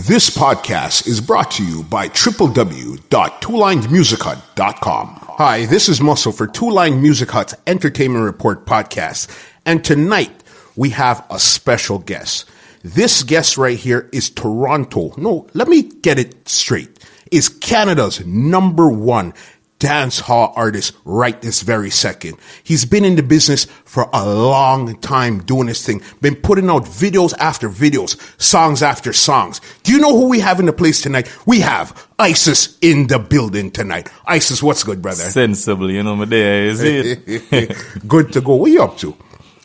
This podcast is brought to you by www.twolinedmusichut.com. Hi, this is Muscle for Two Line Music Hut's Entertainment Report podcast. And tonight we have a special guest. This guest right here is Toronto. No, let me get it straight. Is Canada's number one dance hall artist right this very second. He's been in the business for a long time doing this thing. Been putting out videos after videos, songs after songs. Do you know who we have in the place tonight? We have Isis in the building tonight. Isis, what's good, brother? Sensible, you know me there, is it? Good to go. What are you up to?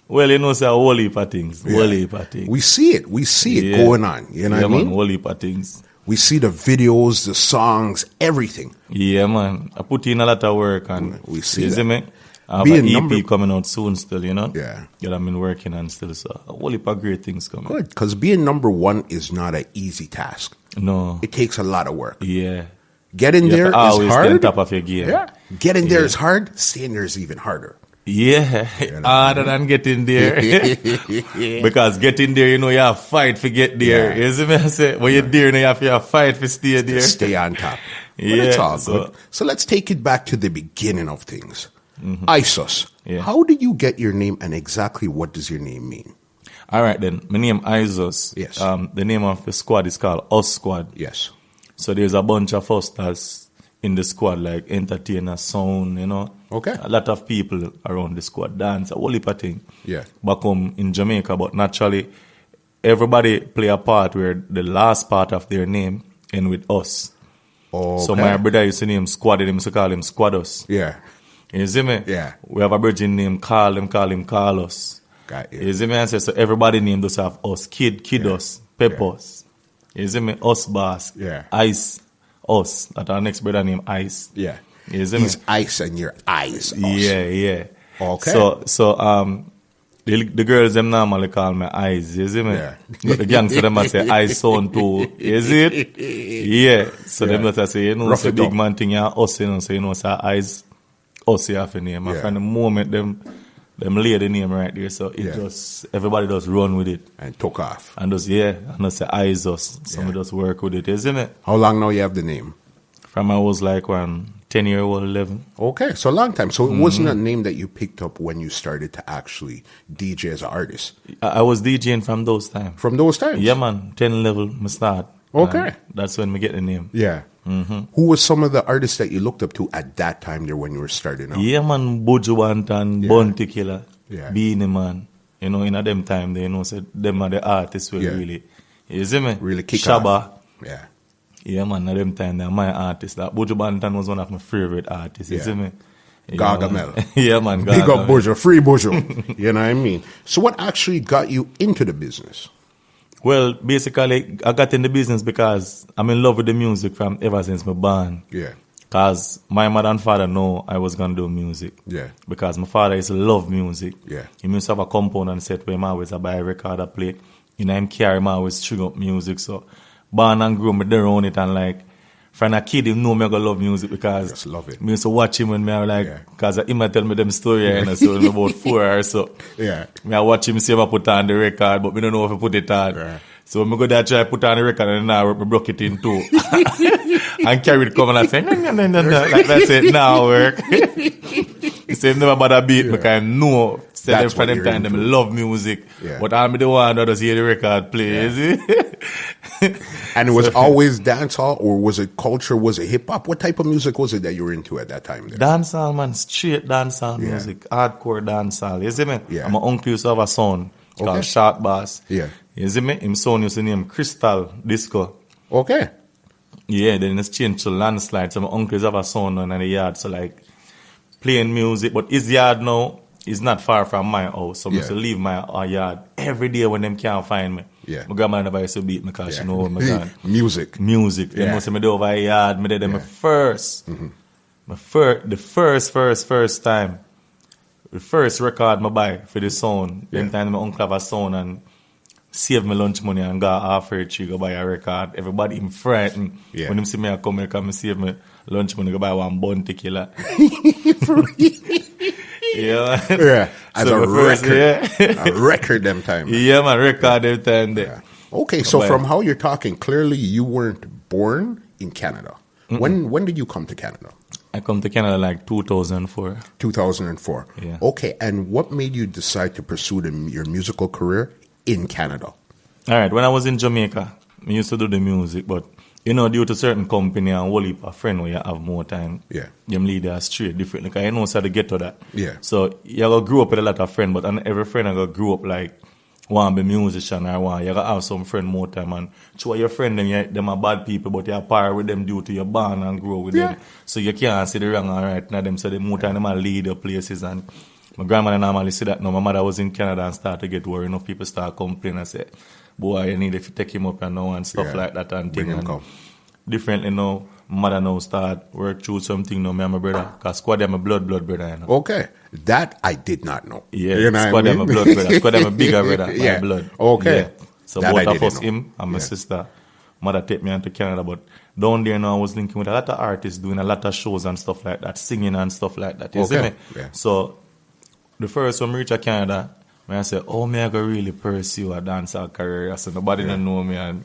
Well, you know, it's a whole heap of things. Whole heap of things. We see it going on. You know what I mean? Whole heap of things. We see the videos, the songs, everything. Yeah, man. I put in a lot of work and we see you that. See me? I have an EP coming out soon still, you know? Yeah. That I've been working on still. So a whole heap of great things coming. Good, because being number one is not an easy task. No. It takes a lot of work. Yeah. Getting there is always hard. stay on top of your game. Yeah. Getting there is hard. Staying there is even harder. Yeah, harder than getting there. Because getting there, you know, you have to fight for get there. Yeah. You see me? I say, when you're there, you have to fight for stay there. Stay on top. But Yeah, it's all so- good. So let's take it back to the beginning of things. Isis, Yeah. how did you get your name and exactly what does your name mean? All right, then. My name Isis. Yes. The name of the squad is called Us Squad. Yes. So there's a bunch of us that's in the squad, like entertainer, sound, you know. Okay. A lot of people around the squad dance, a whole heap of thing. Yeah. Back home in Jamaica, but naturally, everybody play a part where the last part of their name end with us. Okay. So my brother used to name Squad, he used to call him Squadus. Yeah. You see me? Yeah. We have a virgin named Carl, them call him Carlos. Got you. You see me? I say, so everybody name does have us. Kid us. Peppers. You see me? Us Bass. Yeah. Ice. Us. That our next brother named Ice. Yeah. You see me? He's ice and your eyes. Us. Yeah. Okay. So the girls them normally call me Eyes, you see me? Yeah. But the gangster them I say Eyes son too, is it? Yeah. So them that I say, you know, Rough it's a it big up. man thing, yeah, us, you know, so you know, so Eyes, us you have to name. And Yeah. from the moment them lay the name right there, so it just everybody just run with it. And took off. And just and just say Eyes us. So we just work with it, isn't it? How long now you have the name? From I was like 10-year-old, 11. Okay, so a long time. So it wasn't a name that you picked up when you started to actually DJ as an artist. I was DJing from those times. From those times? Yeah, man. 10 level, me start. Okay. And that's when me get the name. Yeah. Who was some of the artists that you looked up to at that time there when you were starting out? Yeah, man. Buju Banton, Bounty Killer, Yeah. Beanie Man. You know, in a them time, they know, say, them are the artists will really, you see me? Really kick Shabba. off. Yeah. Yeah, man. At them time, they're my artists. That Buju Banton was one of my favorite artists, you Yeah. see me? Yeah, Gargamel. man. Yeah, man. Big up Gargamel. Bojo, free Bojo. You know what I mean? So what actually got you into the business? Well, basically, I got in the business because I'm in love with the music from ever since my born. Yeah. Because my mother and father know I was going to do music. Yeah. Because my father used to love music. Yeah. He used to have a compound and set where I always buy a record I play. You know, him carry me always string up music. So, born and grew me there on it. And like, from a kid, he know me gonna love music because Just love it. me used to watch him when me are like, Yeah. because he might tell me them story and I saw him about 4 hours. So, Yeah. me I watch him see if I put on the record, but me don't know if I put it on. Right. So when I go there try put on the record and now I broke it in two. And carry it come and I say, no. Like I said, now work. He said, never bother beat me because I know. Say them That's for what them you're time, them into. love music. Yeah. But I'm the one that does hear the record play, is it? And it was always dancehall or was it culture? Was it hip hop? What type of music was it that you were into at that time there? Dancehall, man, straight dancehall Yeah. music, hardcore dancehall. You see me? Yeah. My uncle used to have a son Okay. called Short Bass. Yeah. You see me? His son used to name Crystal Disco. Okay. Yeah, then it's changed to Landslide. So my uncles have a son in the yard, so like playing music. But his yard now is not far from my house, so I used to leave my yard every day when them can't find me. Yeah. My grandma never used to beat me because she know where me gone. Music. Music. They Yeah. must have me over a yard. Me did my first, the first time, the first record I buy for the sound. Them time my uncle have a sound and save my lunch money and got offered to go buy a record. Everybody in frightened. Yeah. When them see me I come here, come and save my lunch money, go buy one Bounty Killer. Yeah. Yeah. As So a my first- record. yeah. A record them time. Yeah, man, record every time there. Okay, so But- from how you're talking, clearly you weren't born in Canada. When did you come to Canada? I come to Canada like 2004. 2004. Yeah. Okay, and what made you decide to pursue your musical career in Canada? All right, when I was in Jamaica, I used to do the music, but due to certain company and whole heap of friend where you have more time, Yeah. them lead us straight differently. Because I know how to get to that. Yeah. So you gotta grow up with a lot of friends, but every friend I gotta grow up like want to be musician or you gotta have some friend more time. And sure, your friend them are bad people, but you're par with them due to your bond and grow with Yeah. them. So you can't see the wrong and right now them. So the more time them are lead the places. And my grandmother normally see that. No, my mother was in Canada and started to get worried. Enough people start complaining and say, boy, you need to take him up and now and stuff Yeah. like that and Bring thing. him And come. differently now, mother now start work through something now, me and my brother. Because Squad them a blood brother, you know. Okay, that I did not know. Yeah, You know what I Squad them a mean? blood brother. Squad them a bigger brother by Yeah. blood. Okay. Yeah. So That I both of didn't us, know. him and my Yeah. sister, mother take me into Canada. But down there now I was linking with a lot of artists doing a lot of shows and stuff like that, singing and stuff like that. You see Okay. me? Yeah. So the first time I reach Canada, I say, oh, me I go really pursue a dancehall career. So nobody don't know me and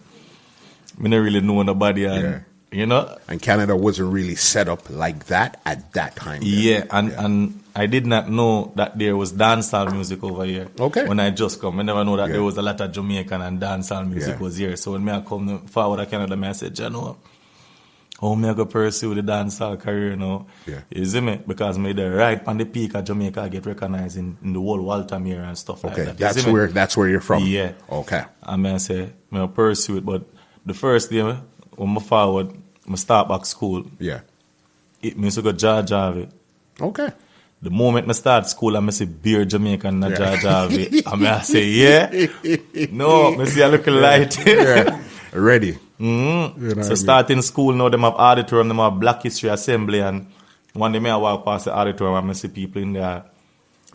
me don't really know nobody and Yeah. you know. And Canada wasn't really set up like that at that time. Yeah, and I did not know that there was dancehall music over here. Okay. When I just come, I never know that Yeah. there was a lot of Jamaican and dancehall music Yeah. was here. So when I come forward to Canada, I said, you know, how me I go pursue the dancehall career now? Yeah. You see me? Because me the right on the peak of Jamaica I get recognized in the whole Waltamere and stuff like Okay, that. You see me? that's where you're from. Yeah. Okay. And I say, I pursue it. But the first day when I forward, I start back school. Yeah. It means to go George Harvey. Okay. The moment I start school, I see beer Jamaican na Yeah. George Harvey. I say, yeah. No, I see a little light. Yeah. Ready. Mm-hmm. You know what I So mean? starting school now, them have auditorium, them have Black History Assembly, and one day I walk past the auditorium and I see people in there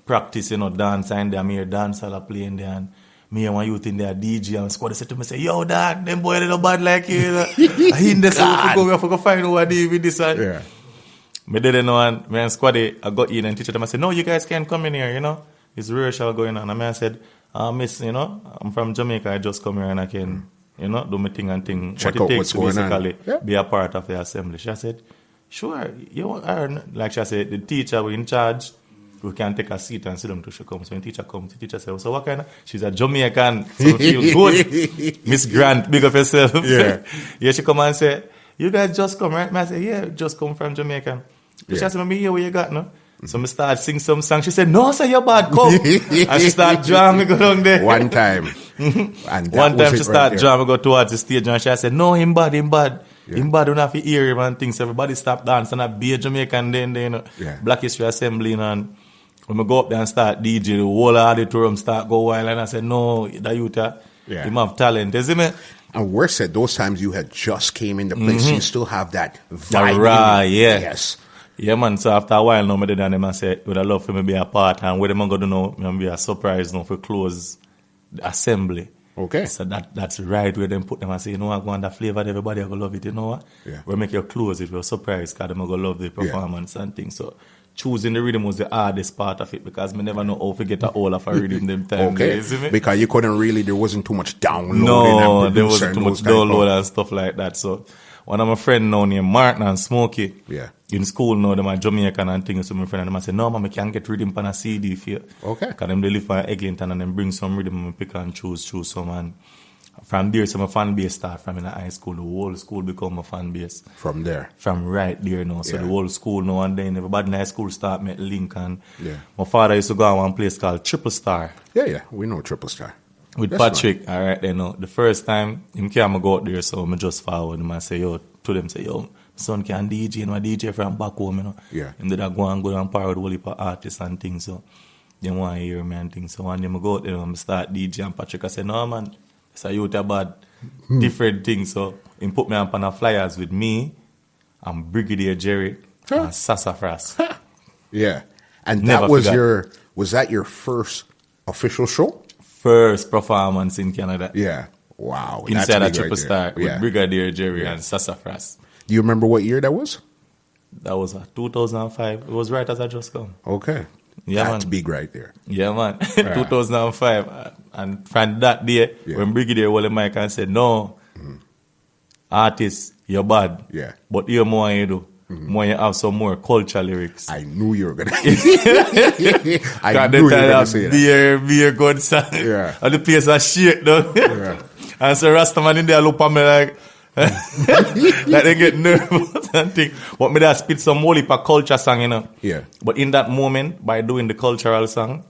practicing or dancing there. Me hear dancehall playing there, and me and one youth in there DJ and squad. They say to me, say, yo, dog, them boy they no bad like you. I hear this, we have to go find out what they with this and. Yeah. Me didn't know, and me and Squaddy, I got in and teacher them. I said, no, you guys can't come in here, It's rehearsal going on. And I said, miss, I'm from Jamaica. I just come here and I can, do my thing and thing. Check what out it takes what's to going on. basically Yeah. be a part of the assembly. She said, sure, you are. Like she said, the teacher we in charge. We can take a seat and sit down till she comes. So when teacher comes, the teacher says, so what kind of? She's a Jamaican, so feel good. Miss Grant, big up yourself. Yeah. Yeah, she come and say, you guys just come, right? I say, yeah, just come from Jamaica. Yeah. She said, me hear what you got, no? So I start sing some song. She said, no, sir, you're bad, come. And she start drawing me go down there. One time. And that One was time it she right start there. drawing me go towards the stage and she said, no, him bad. Yeah. Him bad, don't have to hear him and things. Everybody stop dancing and be a Jamaican then, Yeah. Black History Assembly, and when I go up there and start DJ, the whole auditorium start go wild, and I said, no, the youth, Yeah. him have talent, you see me? And worse said, those times you had just came into place, you still have that vibe. raw, in you. yeah. Yes. Yeah, man. So after a while now, I did and them and said, would I love for me to be a part, and what am I going to know? I'm be a surprise now for close the assembly. Okay. So that's right where them put them and say, I go on that flavor, everybody I go love it, you know what? Yeah. We make you close it, we're surprised, because them I go love the performance and things. So choosing the rhythm was the hardest part of it, because I never know how to get a hold of a rhythm them time. Okay. You see me? Because you couldn't really, there wasn't too much downloading No, and there producing wasn't too and much those type of- download and stuff like that. So one of my friends now named Martin and Smokey, Yeah. in school now, them are Jamaican and things. So my friend and them I say, no, man, I can get rhythm on a CD for you. Okay. Because them they live for Eglinton and them bring some rhythm and pick and choose some. And from there, so my fan base start from in high school. The whole school become a fan base. From there. From right there now. So Yeah. the whole school now, and then everybody in high school start make link. And Yeah. my father used to go to one place called Triple Star Yeah. We know Triple Star. with That's Patrick. All right, then the first time him came go out there, so I just forward him and say, yo, to them say, yo, son can DJ, DJ from back home, Yeah. Him did I go and power with whole heap of artists and things, so they want to hear me and things. So one day I go out there and I start DJ, and Patrick I say, no man, it's a youth about different things. So he put me up on a flyers with me and Brigadier Jerry and Sassafras. Yeah. And Never that was forgot. was that your first official show? First performance in Canada. Yeah. Wow. That's Inside a big Triple right Star there. with Yeah. Brigadier Jerry and Sassafras. Do you remember what year that was? That was 2005. It was right as I just come. Okay. Yeah, That's man. big right there. Yeah, man. 2005. And from that day, when Brigadier hold the mic and said, no, artist, you're bad. Yeah. But here more you do. More you have some more culture lyrics. I knew you were going to I knew you were going to say that. Be a good song. Yeah. And the place is shit, though. Yeah. And so Rastaman in there look at me like, like they get nervous and think. But me that spit some whole heap of culture song, you know. Yeah. But in that moment, by doing the cultural song,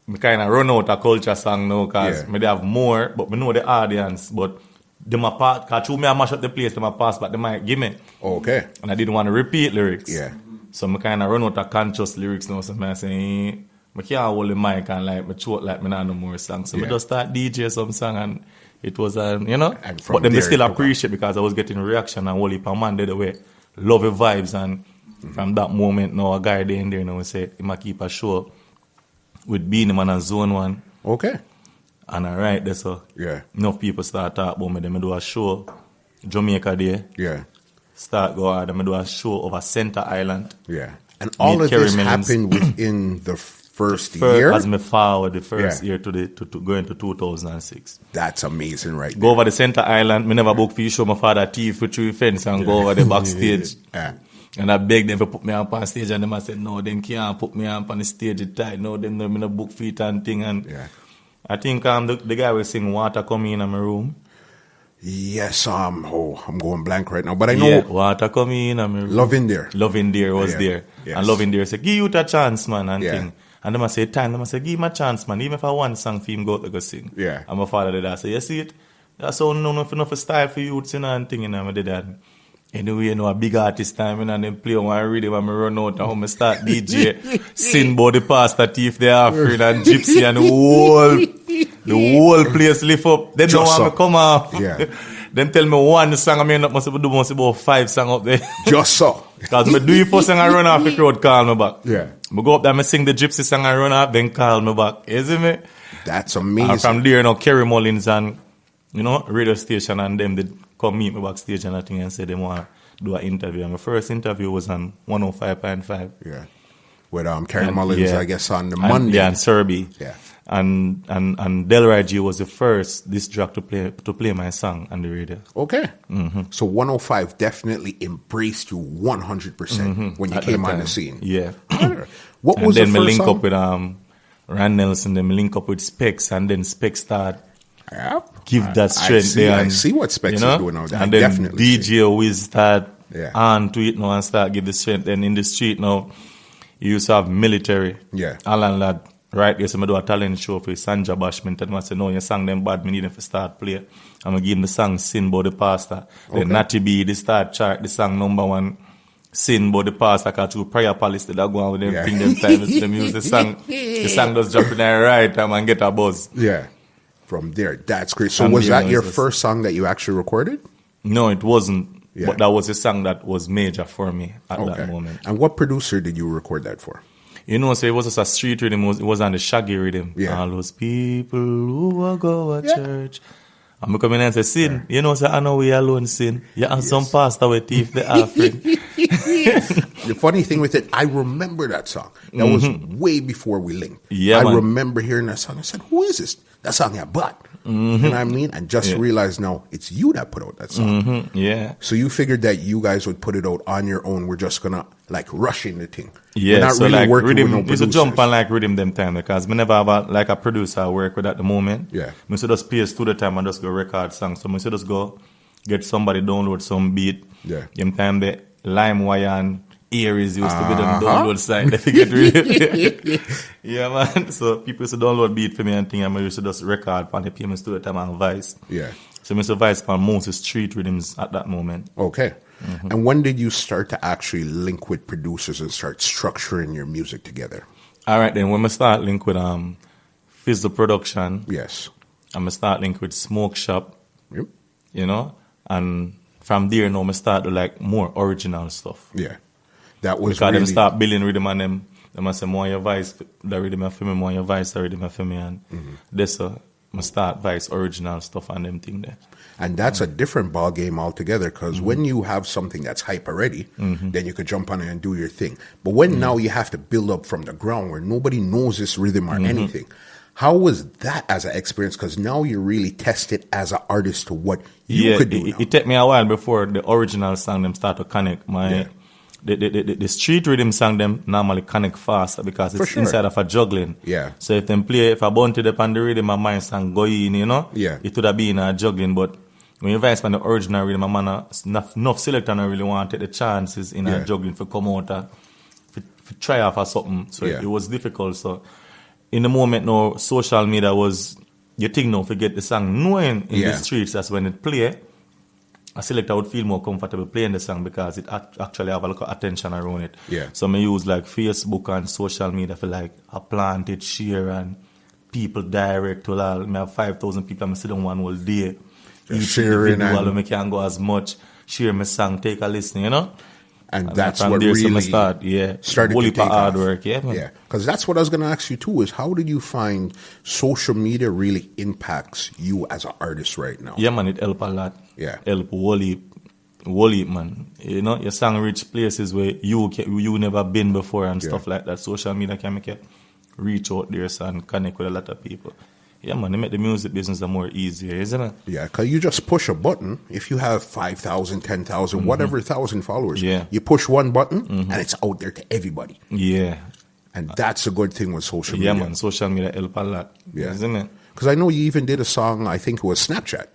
me kind of run out of culture song now because me they have more, but me know the audience. But them a part, because through me I mash up the place, them a pass, but they might give me. Okay. And I didn't want to repeat lyrics. Yeah. So me kind of run out of conscious lyrics now. So I say, I can't hold the mic and like me choke like me not no more songs. So me just start DJ some song and it was, you know. But then me still appreciate because I was getting reaction and whole heap of man did away. Love the vibes and from that moment now a guy there in there now say he might keep a show with Beenie Man and Zone 1. Okay. And I write there so enough people start talk about me. Then I do a show Jamaica there. Yeah. Start go hard and I do a show over Center Island. Yeah. And all of this happened within the first year? As me forward the first year to go into 2006. That's amazing right Go over the Center Island. Me never book for you show my father thief for through fence and go over the backstage. And I begged them to put me up on stage and them I said, no, them can't put me up on the stage at tight. No, them no book for it and thing. And I think the guy was sing Water Coming in my room. Yes, I'm going blank right now. But I know... Yeah, Water Coming in my room. Love in There. Love in There was there. Yes. And Love in There said, give you a chance, man, and thing. And them I say, time, them I say, give him a chance, man. Even if I want song for him, go to go sing. Yeah. And my father did that. I say, you see it? That's all enough style for youths, you know, and thing, and I did that. Anyway, you know, a big artist time, you know, and then play one rhythm and I run out and when I start DJ, sin body pastor, thief, the offering and gypsy and the whole place lift up. They don't want me come off. Yeah. Them tell me one song I mean, must do about 5 songs up there. Just so. Because I do it first and I run off, the crowd call me back. Yeah. I go up there, I sing the gypsy song and run off, then call me back. You see me? That's amazing. And from there, you know, Kerry Mullins and, you know, radio station and them did come meet me backstage and I think and said they want to do an interview. And my first interview was on 105.5. Yeah. With Kerry Mullins, I guess, on the Monday. Yeah, and Serby. Yeah. And Delroy G was the first disc jock to play my song on the radio. Okay. Mm-hmm. So 105 definitely embraced you 100% when you came on the scene. Yeah. What was the first song? And then me link up with Rand Nelson, then me link up with Specs, and then Specs start give that strength there. I see what Specs is doing now. And then DJ Wiz start on to it now and start give the strength. Then in the street now, you used to have military. Yeah. Alan Ladd. Right, yes, I do a talent show for Sanja Bashment and I say, no, your song them bad, me need them to start play. I'm going to give him the song Sin by the Pastor. Then Natty B, they start chart the song number 1, Sin by the Pastor, because through Prayer Palace, they go on with them, bring them time, them use the song. The song does jump in there right time and get a buzz. Yeah. From there, that's great. So was that your first song that you actually recorded? No, it wasn't. Yeah. But that was a song that was major for me at that moment. And what producer did you record that for? You know, so it was just a street rhythm. It was on the Shaggy rhythm. Yeah. All those people who will go to church. I'm come in and say, sin. You know, say, I know we alone sin. You and some pastor with thief the offering. The funny thing with it, I remember that song. That was way before we linked. Yeah, I remember hearing that song. I said, who is this? That song I bought. You know what I mean? And just realized now it's you that put out that song. Yeah. So you figured that you guys would put it out on your own. We're just going to like rush in the thing. Yeah. We're not so really like working rhythm, with no you producers. should jump on like rhythm them time because me never have like a producer I work with at the moment. Yeah. Me should just pay studio time and just go record songs. So me should just go get somebody download some beat. Yeah. Them time the LimeWire and Aries used to be the download site. They get really yeah, man. So people used to download beat for me and thing, and I used to just record on the payment studio time and Vice. Yeah. So I used to Vice on most street rhythms at that moment. Okay. And when did you start to actually link with producers and start structuring your music together? All right, then when I start link with Fizz the Production. Yes. I'm start link with Smoke Shop. Yep. You know, and from there now I start to like more original stuff. Yeah. That was because really... them start building rhythm and them I say more your Vice the rhythm for me, more your Vice the rhythm for me, and this I start Vice original stuff and them thing there. And that's a different ball game altogether because when you have something that's hype already, then you could jump on it and do your thing. But when now you have to build up from the ground where nobody knows this rhythm or anything, How was that as an experience? Because now you're really tested as an artist to what you could do now. It took me a while before the original song them start to connect. The street rhythm song them normally connect faster because it's inside of a juggling. Yeah. So if I bounted up on the rhythm, my mind song go in, Yeah. it would have been a juggling. But when you vice on the original rhythm, my man enough selector don't really want to take the chances in a juggling for come out for try off or something. So it was difficult. So in the moment now, social media was your thing now, forget the song. Knowing in the streets, that's when it play, a selector would feel more comfortable playing the song because it actually have a lot of attention around it. Yeah. So I use like Facebook and social media for like a planted share and people direct to all. I have 5,000 people, I'm sitting one whole day. Sharing and I can go as much, share my song, take a listen, And that's what really started to take hard off. work, Because that's what I was going to ask you too, is how did you find social media really impacts you as an artist right now? Yeah, man, it help a lot. Yeah. Help whole heap, man. Your song reach places where you never been before and stuff like that. Social media can make it reach out there and connect with a lot of people. Yeah, man, they make the music business more easier, isn't it? Yeah, because you just push a button. If you have 5,000, 10,000, whatever 1,000 followers, you push one button and it's out there to everybody. Yeah. And that's a good thing with social media. Yeah, man, social media help a lot, isn't it? Because I know you even did a song, I think it was Snapchat.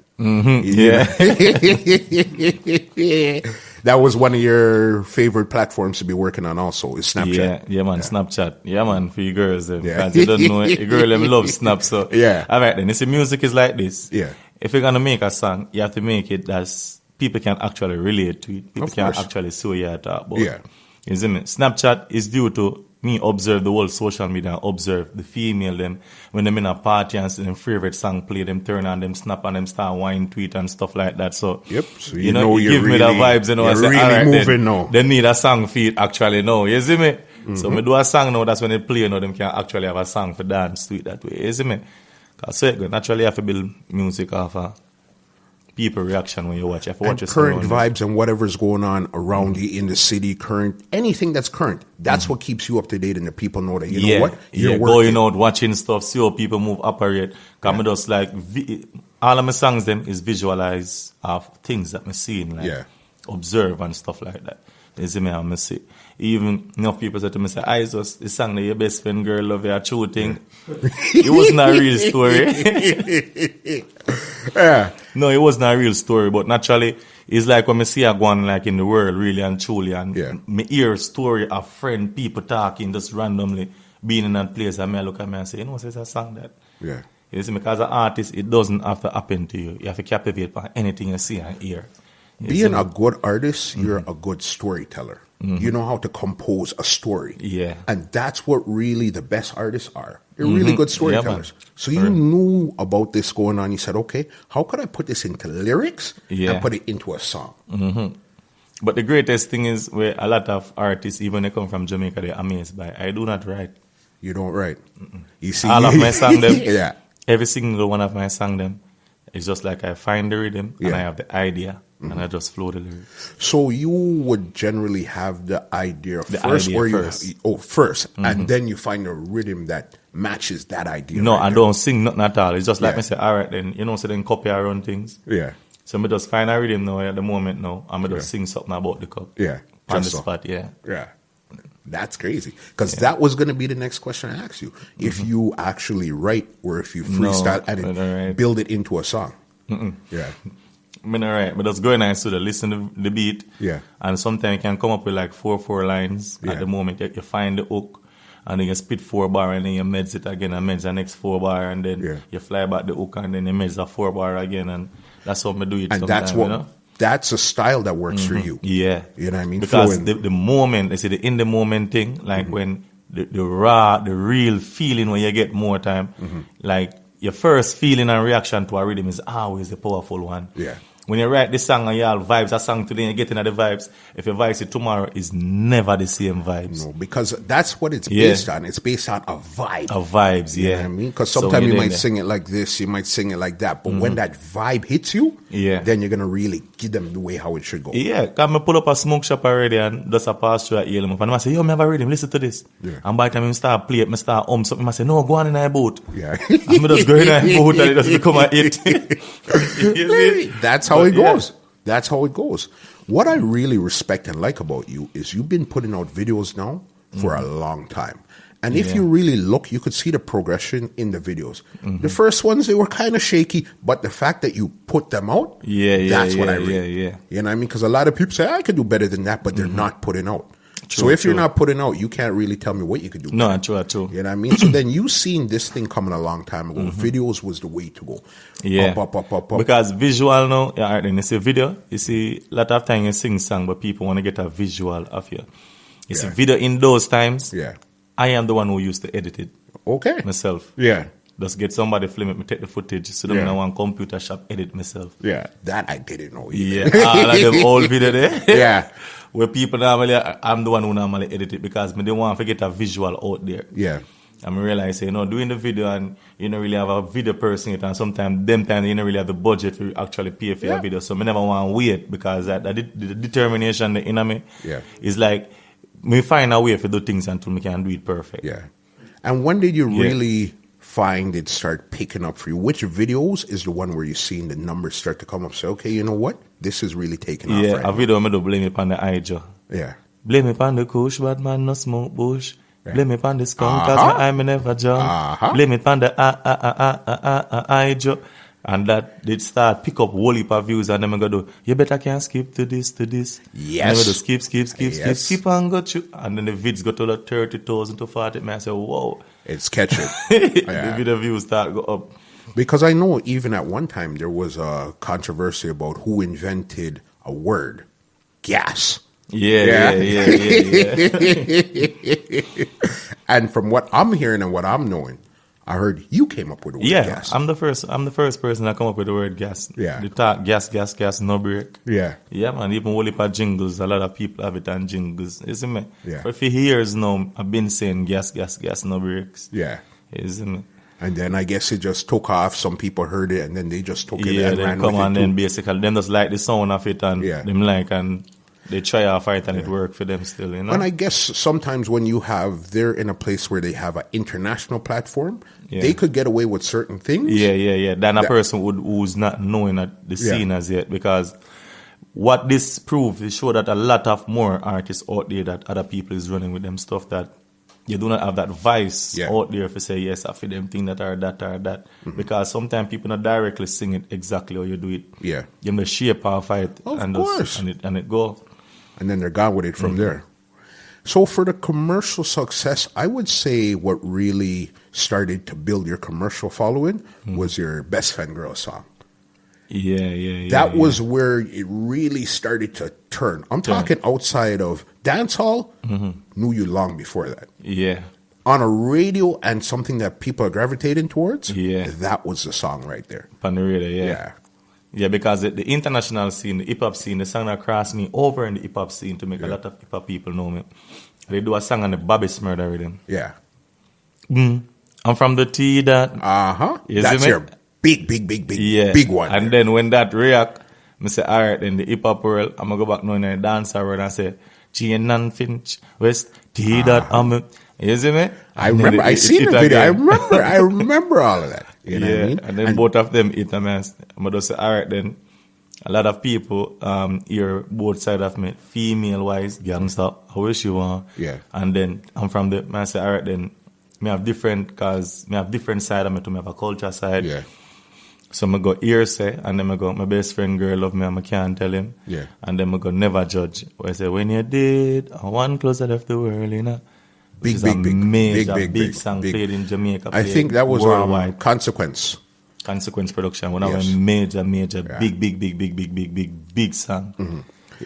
That was one of your favorite platforms to be working on also, is Snapchat. Yeah, man, Snapchat. Yeah, man, for you girls. Because you don't know it, your girl them love Snap. So, all right then, you see, music is like this. Yeah. If you're going to make a song, you have to make it that people can actually relate to it. People can actually see what you're talking about. Yeah. You see me? Snapchat is due to me observe the whole social media and observe the female them when them in a party and see them favorite song play, them turn on them snap and them start wine tweet and stuff like that. So so you know you give really, me the vibes, I say, really all right, moving now. They need a song for it actually now. You see me? So me do a song now, that's when they play now, them can actually have a song for dance to it that way. You see me? Because so you naturally have to build music off of people reaction when you watch. If you watch current vibes and whatever's going on around you in the city, anything that's current, that's what keeps you up to date and the people know that, you know what, you're working. Going out, watching stuff, see how people move, operate. Because me just like, all of my songs them is visualize of things that me seeing, like observe and stuff like that. You see me, I'm see. Even enough people say to me, I just the song that your best friend girl love you, shooting. It wasn't a real story. No, it wasn't a real story, but naturally, it's like when I see a one like in the world, really and truly, and me hear a story of friend, people talking just randomly, being in that place, and I look at me and say, you know, it's a song that. Yeah. You see, because as an artist, it doesn't have to happen to you. You have to captivate by anything you see and hear. Being a good artist, you're a good storyteller. You know how to compose a story. Yeah. And that's what really the best artists are. They're really good storytellers. So you knew about this going on. You said, okay, how could I put this into lyrics and put it into a song? But the greatest thing is where a lot of artists, even they come from Jamaica, they're amazed by, I do not write. You don't write. You see, all of my song them, every single one of my song them, it's just like I find the rhythm and I have the idea. And I just flow the lyrics. So you would generally have the idea first, and then you find a rhythm that matches that idea. No, I don't sing nothing at all. It's just like me say, all right then, so then copy around things. Yeah. So me just find a rhythm now at the moment now, and me just sing something about the cup. Yeah. On the spot, Yeah. That's crazy. Because that was going to be the next question I asked you. If you actually write or if you freestyle and build it into a song. Yeah. I'm alright, but just go in and studio, listen to the beat. Yeah. And sometimes you can come up with like four lines at the moment. You find the hook and then you spit 4 bar and then you meds it again and meds the next 4 bar and then you fly back the hook and then you meds the 4 bar again, and that's how I do it. And sometimes, that's a style that works for you. Yeah. You know what I mean? Because the moment, they say the in the moment thing, like when the real feeling when you get more time, like your first feeling and reaction to a rhythm is always the powerful one. Yeah. when you write this song and you all vibes a song today and you get into the vibes, if you vibes it tomorrow, it's never the same vibes. No, because that's what it's based on. It's based on a vibe. A vibes, You know yeah. what I mean? Because So sometimes when you you're might there- sing it like this, you might sing it like that. But when that vibe hits you, Yeah. then you're going to really give them the way how it should go. Yeah, because I pull up a smoke shop already and just a pass through a ear and I say, yo, me have a rhythm, listen to this. Yeah. And by the time I start play it, I start something, I say, no, go on in a boat. Yeah. And I just go in a boat and it just become a hit. You see? That's how But it goes. That's how it goes. What I really respect and like about you is you've been putting out videos now for a long time. And if Yeah. you really look, you could see the progression in the videos. The first ones, they were kind of shaky, but the fact that you put them out, that's what I read. yeah. You know what I mean? Because a lot of people say, I could do better than that, but they're not putting out. So True, if you're true. not putting out, you can't really tell me what you could do. No, true. You know what I mean? So then you seen this thing coming a long time ago. Videos was the way to go. Yeah. Up. Because visual now, yeah, alright, then you see video, you see a lot of time you sing song, but people want to get a visual of you. You see Yeah. video in those times, Yeah. I am the one who used to edit it Okay. myself. Yeah. Just get somebody film it, me take the footage, so them Yeah. in one computer shop edit myself. Yeah. That I didn't know either. Yeah, all of them old video there. Yeah. Where people normally, I'm the one who normally edit it because me don't want to get a visual out there. Yeah. And I realize, doing the video and you don't really have a video person it, and sometimes them times you don't really have the budget to actually pay for your video. So I never want to wait because the determination the inner me Yeah. is like me find a way to do things until we can do it perfect. Yeah. And when did you Yeah. really find it start picking up for you? Which videos is the one where you're seeing the numbers start to come up? Say, okay, you know what? This is really taking off Yeah, right a now. video me do blame it on the eye jaw. Yeah. Blame it on the kush, bad man no smoke bush. Yeah. Blame it on the skunk, cause Uh-huh. my eye me never jump. Uh-huh. Blame it on the eye jaw. And that did start pick up whole heap of views and then I go do, you better can skip to this. Yes. And then we do Yes. skip and go through. And then the vids go to like 30,000 to 40. Man, I say, whoa. It's catching. The Yeah. video views start go up. Because I know even at one time there was a controversy about who invented a word. Gas. Yeah. And from what I'm hearing and what I'm knowing, I heard you came up with the word Yeah, gas. I'm the first person that come up with the word gas. Yeah. The talk gas, no break. Yeah. Yeah, man. Even whole heap of jingles, a lot of people have it on jingles. You see me? Yeah. For years now, I've been saying gas, no breaks. Yeah. You see me? And then I guess it just took off. Some people heard it and then they just took it Yeah, and then ran come with on, it then too. basically, them just like the sound of it and Yeah. them like, and they try to fight and it work for them still, you know? And I guess sometimes when they're in a place where they have an international platform, Yeah. they could get away with certain things. Yeah. Than a That- person who's not knowing the Yeah. scene as yet. Because what this proves is show that a lot of more artists out there that other people is running with them stuff that you do not have that vice Yeah. out there to say, yes, I feel them thing that or that. Mm-hmm. Because sometimes people not directly sing it exactly how you do it. Yeah. Give them the shape of it Of and course. and it go. And then they're gone with it from there. So for the commercial success, I would say what really started to build your commercial following was your Best Friend Girl song. Yeah. That was where it really started to turn. I'm talking outside of dancehall, knew you long before that. Yeah. On a radio and something that people are gravitating towards, Yeah. that was the song right there. On the radio, yeah. Yeah. Yeah, because the international scene, the hip-hop scene, the song that crossed me over in the hip-hop scene to make a lot of hip-hop people know me. They do a song on the Bobby Smurda rhythm. Yeah. I'm from the T that. Uh-huh. You That's see me? your big Yeah. big one. And then when that react, I say, all right, in the hip-hop world, I'm going to go back now in the dancer world and say, G and Nan Finch, West, T that, you see me? I And then remember. I it seen the video. again. I remember all of that. You know what I mean? And then both of them eat a mess. I'm going to say, all right, then. A lot of people hear both sides of me, female-wise, gangster, I wish you want. Yeah. And then I'm from the, I say, all right, then, me have different side of me, to me have a culture side. Yeah. So I go here say, and then I go, my best friend girl love me and I can't tell him. Yeah. And then I go, never judge. Where I say, when you did, one close I left the world, you know. Which is a major, big song played in Jamaica. I think that was worldwide. Consequence. Consequence production. One of Yes. a major, big song.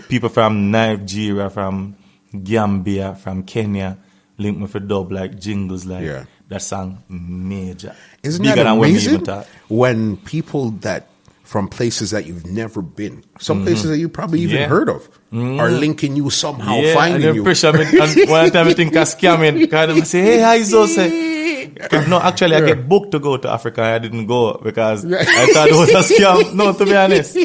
People from Nigeria, from Gambia, from Kenya, link me for dub like jingles like Yeah. that song major. Isn't Bigger that than when me amazing? even thought. When people that from places that you've never been. Some places that you probably even heard of are linking you somehow, Yeah, and finding then you. pressure me. And one time I think I scamming. Kind of say, hey, how so say? No, actually, I get booked to go to Africa. I didn't go because I thought it was a scam. No, to be honest.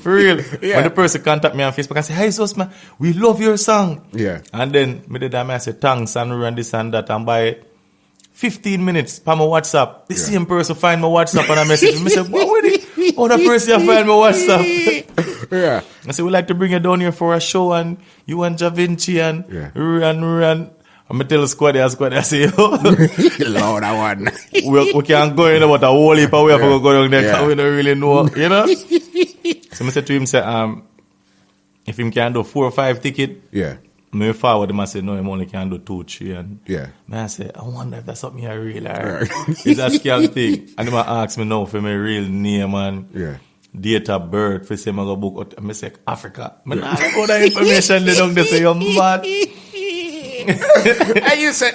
For real. When the person contact me on Facebook, I say, hey, Sos, man, we love your song. Yeah. And then me did that, I say, thanks, and run this and that. And by 15 minutes, pa my WhatsApp, the same person find my WhatsApp and I message me. I say, what with it? Oh, the person find my WhatsApp. Yeah. I say, we'd like to bring you down here for a show, and you and Javinci and run. I'm going to tell the squad, I say, yo, Lord, I want. we can't go in about a whole heap of way for go down there because we don't really know, you know? So I said to him, if him can do 4 or 5 tickets, me forward him and say, no, him only can do 2, 3. And man, I say, I wonder if that's something I really like. It's a scam thing. And he ask me now for my real name and date of birth. For say, I go book out. I say, Africa. I not go that information down there, say, you're mad. And you said,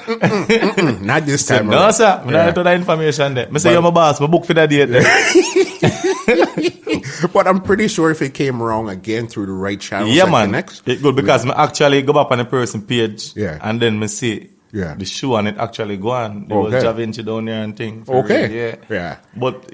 not this time. No, sir. I not do that information there. I say, you're my boss. I book for that date there. But I'm pretty sure if it came wrong again through the right channels, man, connects, it good because I actually go up on the person page, and then I see the show and it actually go on. There was Javinci down there and things. But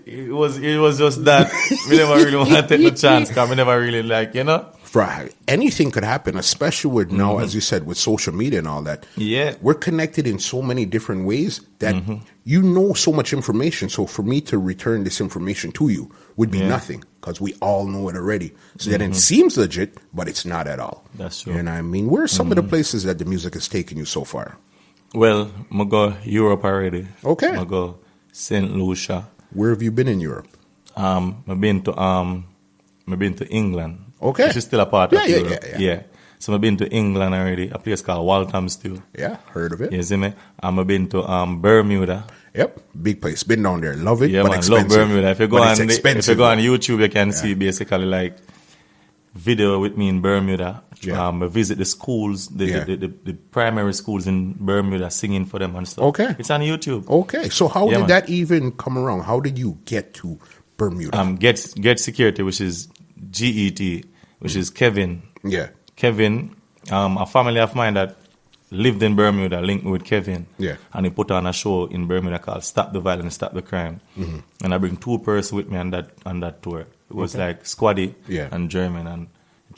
it was just that we never really want to take the chance because we never really like, you know. Right. Anything could happen, especially with now, as you said, with social media and all that. Yeah. We're connected in so many different ways that you know so much information. So for me to return this information to you would be nothing because we all know it already. So then it seems legit, but it's not at all. That's true. And I mean, where are some of the places that the music has taken you so far? Well, I go Europe already. Okay. I go St. Lucia. Where have you been in Europe? I've been to England. Okay. Which is still a part of Europe. Yeah. So I've been to England already, a place called Walthamstow. Yeah, heard of it. You see me? I've been to Bermuda. Yep, big place. Been down there. Love it, yeah, but man, expensive. Love Bermuda. If you go on YouTube, you can Yeah. see basically like video with me in Bermuda. Yeah. I visit the schools, the primary schools in Bermuda, singing for them and stuff. Okay. It's on YouTube. Okay, so how Yeah, did man. that even come around? How did you get to Bermuda? Get Security, which is GET, which is Kevin. Yeah. Kevin, a family of mine that lived in Bermuda linked me with Kevin. Yeah. And he put on a show in Bermuda called Stop the Violence, Stop the Crime. And I bring 2 persons with me on that tour. It was like Squaddy and German, and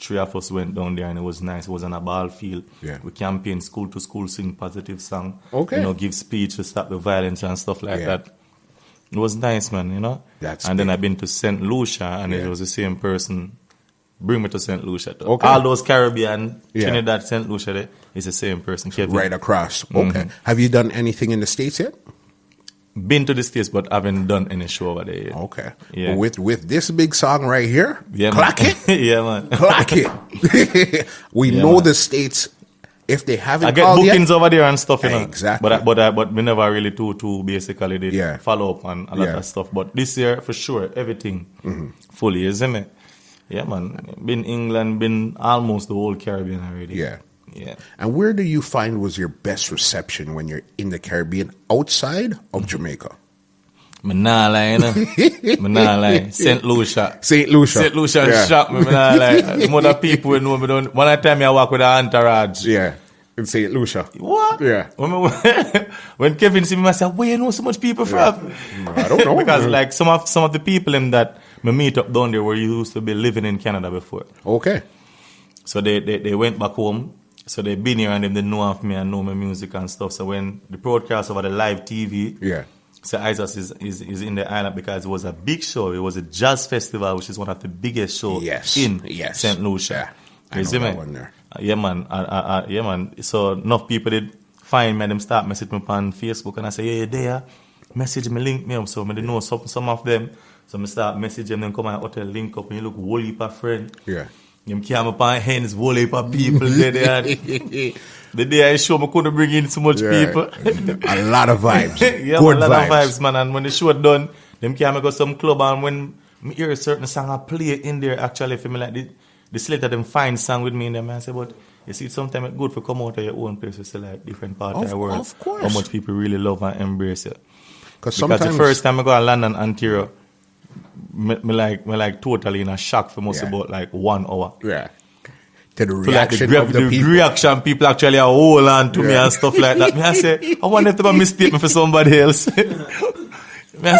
3 of us went down there, and it was nice. It was on a ball field. Yeah. We campaigned school to school, sing positive song. Okay. You know, give speech to stop the violence and stuff like that. It was nice, man, you know. And then I've been to St. Lucia, and it was the same person. Bring me to St. Lucia. Too. Okay. All those Caribbean, Trinidad, St. Lucia, it's the same person. Kevin. Right across. Okay. Have you done anything in the States yet? Been to the States, but haven't done any show over there yet. Okay. Yeah. Well, with this big song right here, clock it. Yeah, man. Clock it. We know the States, if they haven't I get called bookings yet, over there and stuff, you know. Exactly. But we never really too basically did follow up on a lot of stuff. But this year, for sure, everything fully, isn't it? Yeah, man. Been England, been almost the whole Caribbean already. Yeah. Yeah. And where do you find was your best reception when you're in the Caribbean outside of Jamaica? Me nah lie, you know. Me nah lie. St. Lucia. St. Lucia. St. Lucia shocked me. Me nah lie. More people will know me. One time I walk with an entourage. Yeah. In St. Lucia. What? Yeah. When Kevin see me, I say, where you know so much people from? I don't know. Because like some of the people in that me meet up down there were used to be living in Canada before. Okay. So they went back home. So they been here and they know of me and know my music and stuff. So when the broadcast over the live TV, so Isis is in the island because it was a big show. It was a jazz festival, which is one of the biggest shows in St. Lucia. I know that one there. Yeah, man. So enough people did find me, them start messaging me on Facebook, and I say, hey, there, message me, link me up. So I didn't know some of them. So I start messaging them, come and hotel link up, and you look whole heap of friend. Yeah. You came up on hands, whole heap of people there. The day I show, I couldn't bring in so much people. A lot of vibes. Yeah, Good a lot vibes. of vibes, man. And when the show done, them came go some club, and when I hear a certain song, I play it in there actually for me like the slate of them find song with me in there, man. I say, but you see, sometimes it's good for come out of your own place to see like different parts of the world. Of course. How much people really love and embrace it. Because the first time I go to London, Ontario, me like totally in a shock for most about like 1 hour. Yeah. To the So like reaction of the people. reaction, people actually are hold on to me and stuff like that. Me I say, I wonder if they mistake me for somebody else. me I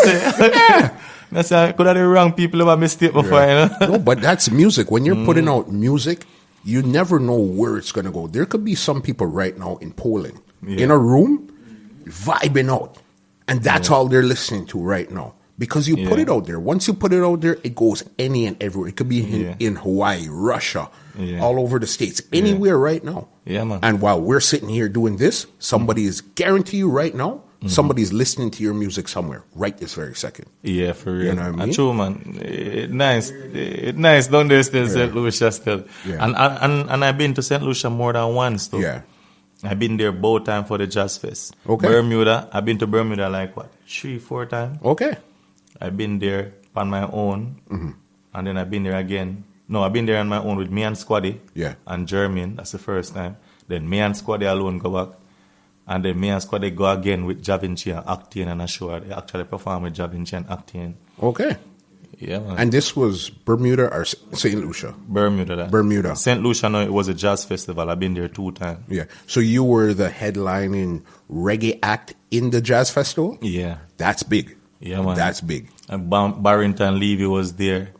say, could have the wrong people ever mistake me for, you know? No, but that's music. When you're putting out music, you never know where it's going to go. There could be some people right now in Poland, in a room, vibing out. And that's all they're listening to right now. Because you put it out there. Once you put it out there, it goes any and everywhere. It could be in Hawaii, Russia, all over the States, anywhere right now. Yeah, man. And while we're sitting here doing this, somebody is guarantee you right now, somebody's listening to your music somewhere right this very second. Yeah, for real. You know what I mean? True, man. It's nice down there still, St. Lucia still. Yeah. And I've been to St. Lucia more than once, though. Yeah. I've been there both times for the Jazz Fest. Okay. Bermuda, I've been to Bermuda like, 3-4 times? Okay. I've been there on my own, and then I've been there again. No, I've been there on my own with me and Squaddy and Jermaine. That's the first time. Then me and Squaddy alone go back. And then me and Squaddy go again with Javinci and Octane and Ashura. They actually perform with Javinci and Octane. Okay. Yeah, man. And this was Bermuda or St. Lucia? Bermuda. Bermuda. St. Lucia, no, it was a jazz festival. I've been there 2 times. Yeah. So you were the headlining reggae act in the jazz festival? Yeah. That's big. Yeah, man. That's big. And Barrington Levy was there.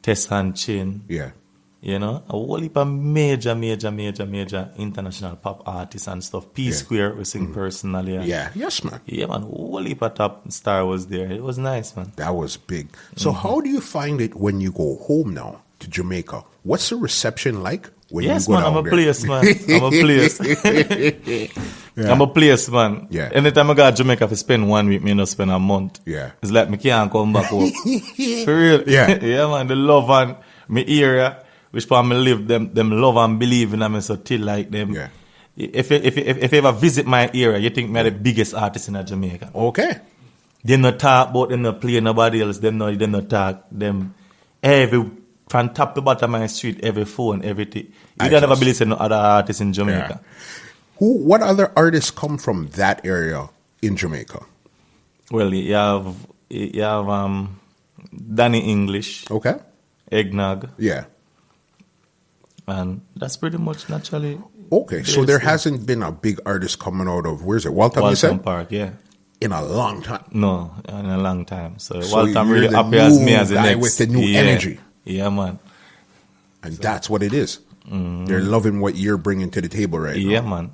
Tessan Chin. Yeah. You know, a whole heap of major international pop artists and stuff. P Square, we sing personally. Yeah. Yes, man. Yeah, man. Whole heap of top star was there. It was nice, man. That was big. So how do you find it when you go home now to Jamaica? What's the reception like when you go man, down I'm a there? place, man. I'm a place. I'm a place, man. Yeah. Anytime I go to Jamaica, I spend 1 week, me not spend a month. Yeah. It's like me can't come back home. For real. Yeah. Yeah, man. The love and my area, which part me live, them love and believe in them so till like them. Yeah. If you ever visit my area, you think me the biggest artist in Jamaica. Okay. They not talk about, them not play nobody else, they not talk, them every, from top to bottom of my street, every phone, everything. You don't ever believe no other artists in Jamaica. What other artists come from that area in Jamaica? Well, you have Danny English, Okay. Eggnog, Yeah. and that's pretty much naturally. Okay. So there hasn't been a big artist coming out of, where's it? Waltham, you Waltham said? Park, yeah. In a long time. No, in a long time. So, So Waltham you're really the happy as me new as the guy next. with the new energy. Yeah, man. And that's what it is. They're loving what you're bringing to the table right now. Yeah, man.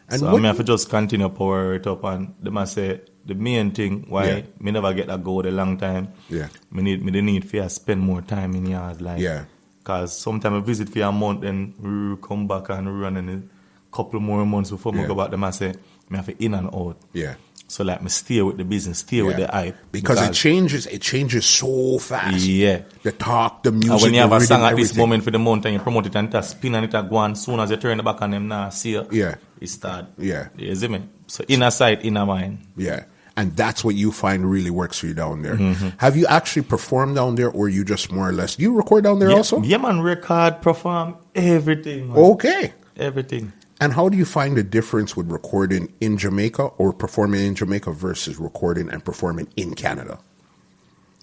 And So what- I mean, I have to just continue power it up, and they must say the main thing why me never get that goal a long time. Yeah. Me the need for spend more time in yard, like. Yeah. Cause sometimes I visit for a month, then we come back and run in a couple more months before Yeah. me go back. Them I say me have to in and out. Yeah. So like me stay with the business, stay with the hype Because it changes so fast. Yeah. The talk, the music, And when you have the a rhythm, song at this everything. moment for the month and you promote it and it a spin and it a go on, soon as you turn the back on them now see you, Yeah. it start. Yeah. You see me? So inner sight, inner mind. Yeah. And that's what you find really works for you down there. Mm-hmm. Have you actually performed down there, or you just more or less, do you record down there also? Yeah, man, record, perform, everything, man. Okay. Everything. And how do you find the difference with recording in Jamaica or performing in Jamaica versus recording and performing in Canada?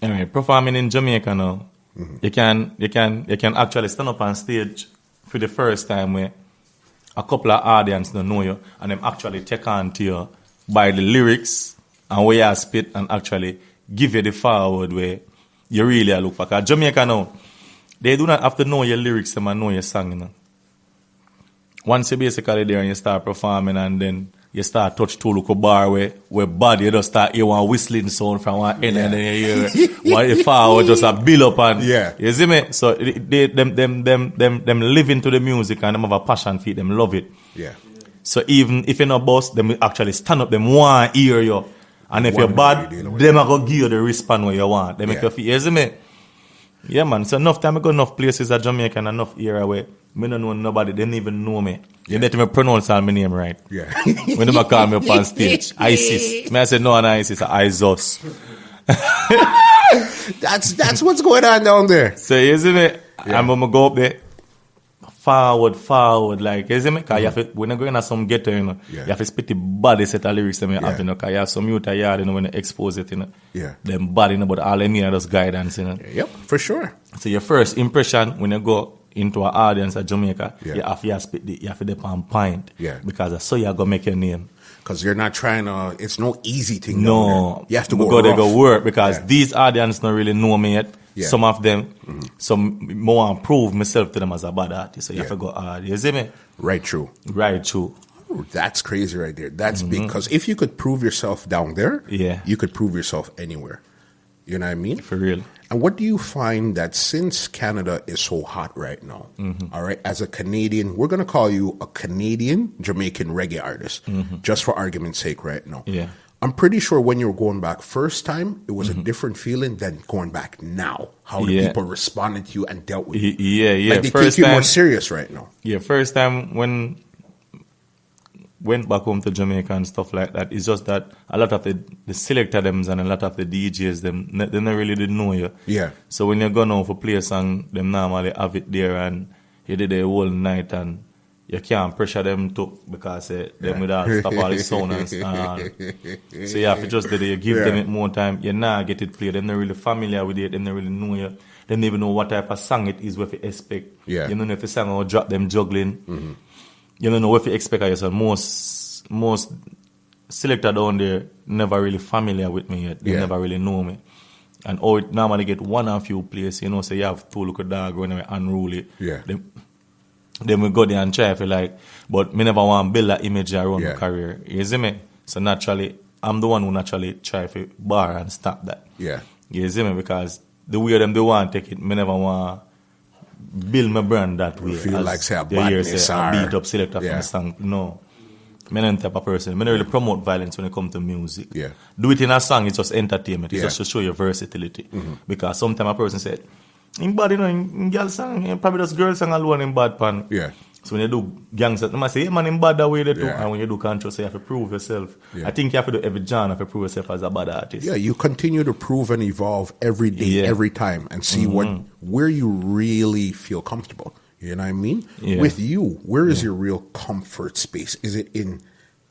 Anyway, performing in Jamaica now, you can actually stand up on stage for the first time where a couple of audience don't know you and them actually take on to you by the lyrics and where you spit and actually give you the forward where you really look for. Because Jamaica now, they do not have to know your lyrics and know your song, you know. Once you're basically there and you start performing and then you start touch to look a bar where body you just start hear one whistling sound from one end and then you hear one forward just a build up and you see me? So them live into the music and them have a passion for it, them love it. Yeah. even if you're not boss, them will actually stand up, them want to hear you. And if you're bad, them are going to give you the response where you want. They make you feel, you see me? Yeah, man. So enough time I go enough places at Jamaica and enough era where me don't know nobody, they don't even know me. You let me pronounce all my name right. Yeah. When they call me up on stage, ISIS. Me I say no, an ISIS, ISOS. That's what's going on down there. So you see me? I'm going to go up there. forward, like, you see me? Cause you have to, when you go in some ghetto, you know, Yeah. you have to spit the body set of lyrics them you have, Yeah. you know, cause you have some youth a yard, you know, when you expose it, you know. Yeah. Them body, you know, but all they need is guidance, you know. Yep, for sure. So your first impression when you go into an audience at Jamaica, Yeah. you have to dip on point. Yeah. Because that's how you go make your name. Because you're not trying to, it's no easy thing. down No. there. You have to We go there, rough. go work because Yeah. these audience don't really know me yet. Yeah. Some of them, some more prove myself to them as a bad artist. So you Yeah. have to go hard. You see me? Right, true. Right, true. Ooh, that's crazy right there. That's big. Because if you could prove yourself down there, Yeah. you could prove yourself anywhere. You know what I mean? For real. And what do you find that since Canada is so hot right now, all right, as a Canadian, we're going to call you a Canadian Jamaican reggae artist, just for argument's sake right now. Yeah. I'm pretty sure when you were going back first time, it was a different feeling than going back now. How the Yeah. people responded to you and dealt with you. Yeah. Like they First take you more time, serious right now. yeah, first time when went back home to Jamaica and stuff like that, it's just that a lot of the selector thems and a lot of the DJs them they not really didn't know you. Yeah. So when you go now for play a song, them normally have it there and you did the whole night and you can't pressure them to because them would all stop all the sound and all. So you have to just you give them Yeah. it more time. You now get it played. They're not really familiar with it. They don't really know you. They don't even know what type of song it is what you expect. Yeah. You don't know if the song will drop them juggling. You don't know what you expect of yourself. Most selector down there never really familiar with me yet. They Yeah. never really know me. And oh, it normally get one or few places, you know, so you have two little dog running unruly. Yeah. Then we go there and try, I feel like, but me never want to build that image around Yeah. my career. You see me? So naturally, I'm the one who naturally try to bar and stop that. Yeah. You see me? Because the way them they want to take it, me never want to build my brand that way. Feel as like say a you hear badness say, or- a beat up selector Yeah. from the song. No. Me not type of person. Me not really promote violence when it comes to music. Yeah. Do it in a song, it's just entertainment. It's Yeah. just to show your versatility. Because sometimes a person said, in bad, you know, in girl song, probably just girl song alone in bad pan. Yeah. So when you do gangster, they might say, hey man, in bad that way they too. Yeah. And when you do control, so you have to prove yourself. Yeah. I think you have to do every genre to prove yourself as a bad artist. Yeah, you continue to prove and evolve every day, Yeah. every time, and see where you really feel comfortable. You know what I mean? Yeah. With you, where is your real comfort space? Is it in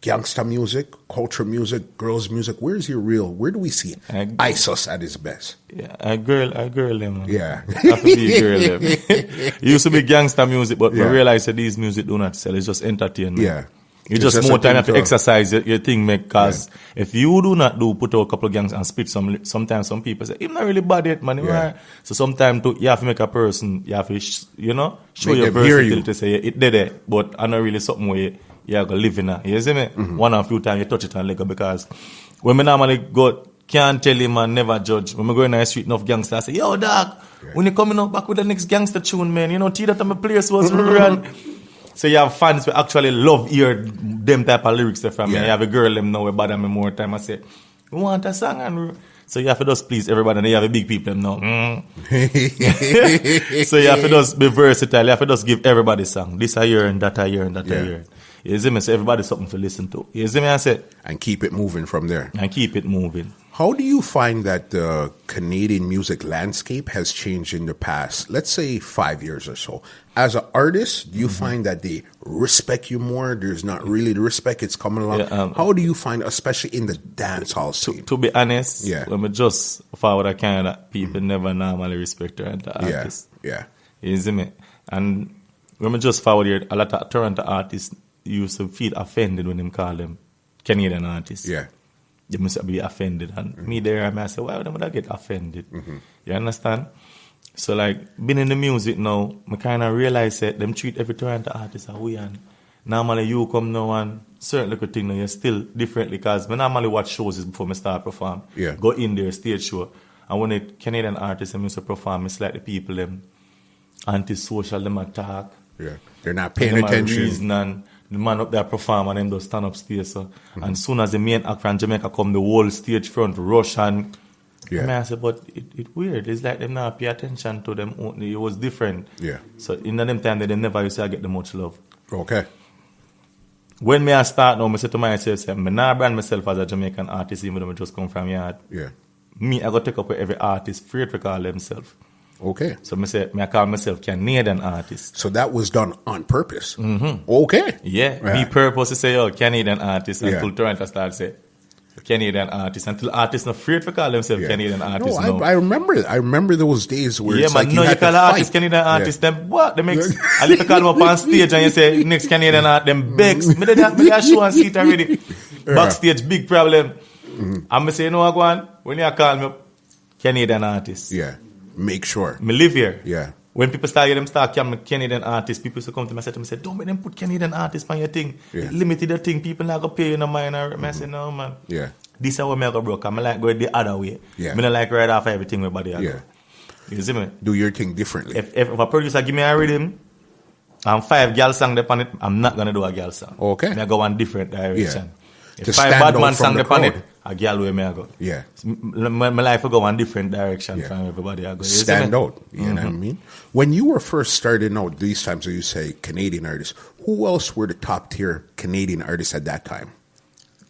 gangsta music, culture music, girls music? Where's your real? Where do we see ISIS at his best? Yeah, a girl them. Man. Yeah. Have to be a girl them. It used to be gangster music, but Yeah. we realized that these music do not sell. It's just entertainment. Yeah. You It's just just more a time thing have to to- exercise your thing, because if you do not put out a couple of gangs and spit sometimes some people say, I'm not really bad yet, man. Yeah. So sometimes you have to make a person, you have to, show Make your them hear you. versatility, say, it did it, but I not really something where you have to live in. You see me? Mm-hmm. One or few times you touch it and let go, because when we normally go, can't tell him and never judge. When we go in the street, enough gangsters, I say, yo, dog, when you coming out back with the next gangster tune, man, you know, T that my place was run. So you have fans who actually love hear them type of lyrics from me. Yeah. You have a girl them know about them more time. I say, we want a song, and so you have to just please everybody. And you have a big people them know. So you have to just be versatile. You have to just give everybody a song. This a year and that a year and that Yeah. a year. You see me? So everybody something to listen to. You see me? I say, And keep it moving from there. and keep it moving. How do you find that the Canadian music landscape has changed in the past, let's say 5 years or so? As an artist, do you find that they respect you more? There's not really the respect, it's coming along. Yeah, How do you find, especially in the dance hall scene? To be honest, Yeah. when we just forward a Canada, people never normally respect the Yeah, artists. yeah, You see me? And when we just forward here, a lot of Toronto artists used to feel offended when them call them Canadian artists. yeah, They must be offended. And me there, I say, why would I get offended? You understand? So like, being in the music now, I kind of realize that them treat every Toronto artist as we, and normally you come now and certain little thing now, you're still differently, because I normally watch shows before I start perform. Yeah. Go in there, stage show. And when the Canadian artists them used to perform, it's like the people them antisocial, them attack. yeah. They're not paying Them a attention. reason, and the man up there perform and them just stand up stage. So. And soon as the main act from Jamaica come, the whole stage front rush, and Yeah. I said, but it weird. It's like them not pay attention to them. It was different. Yeah. So in them time, they never used to get the much love. Okay. When me I start now, I say to myself, say, I not brand myself as a Jamaican artist, even though I just come from yard. Yeah. Me, I got take up with every artist, free to call themselves. Okay. So I call myself Canadian artist. So that was done on purpose. Okay. Yeah. Me purpose to say, Canadian artist, Yeah. until Toronto start say Canadian artist, until artists not afraid to call themselves Yeah. Canadian artists. No, I remember those days where it's like you had call to artists fight. Canadian artists, them what? They make I need to call them up on stage and you say next Canadian art, them begs. Me that show and see it already. Backstage, big problem. I'm say, go on, when you call me up, Canadian artist. Yeah. Make sure. Me live here. Yeah. When people start calling me Canadian artist, people used to come to me and say, don't make them put Canadian artist on your thing. Yeah. Limited the thing, people not going to pay you no mind. I say, no, man. Yeah. This is how I go broke. I like go the other way. Yeah. I don't like right off everything my body. Yeah. You see me? Do your thing differently. If a producer give me a rhythm and 5 girl song on it, I'm not going to do a girl song. Okay. I go one different direction. To If 5 stand bad out man from song the on it, crowd. a girl way me I go. Yeah. My life will go one different direction Yeah. from everybody I go. You see Stand me? out. You know what I mean? When you were first starting out, these times where you say Canadian artists, who else were the top tier Canadian artists at that time?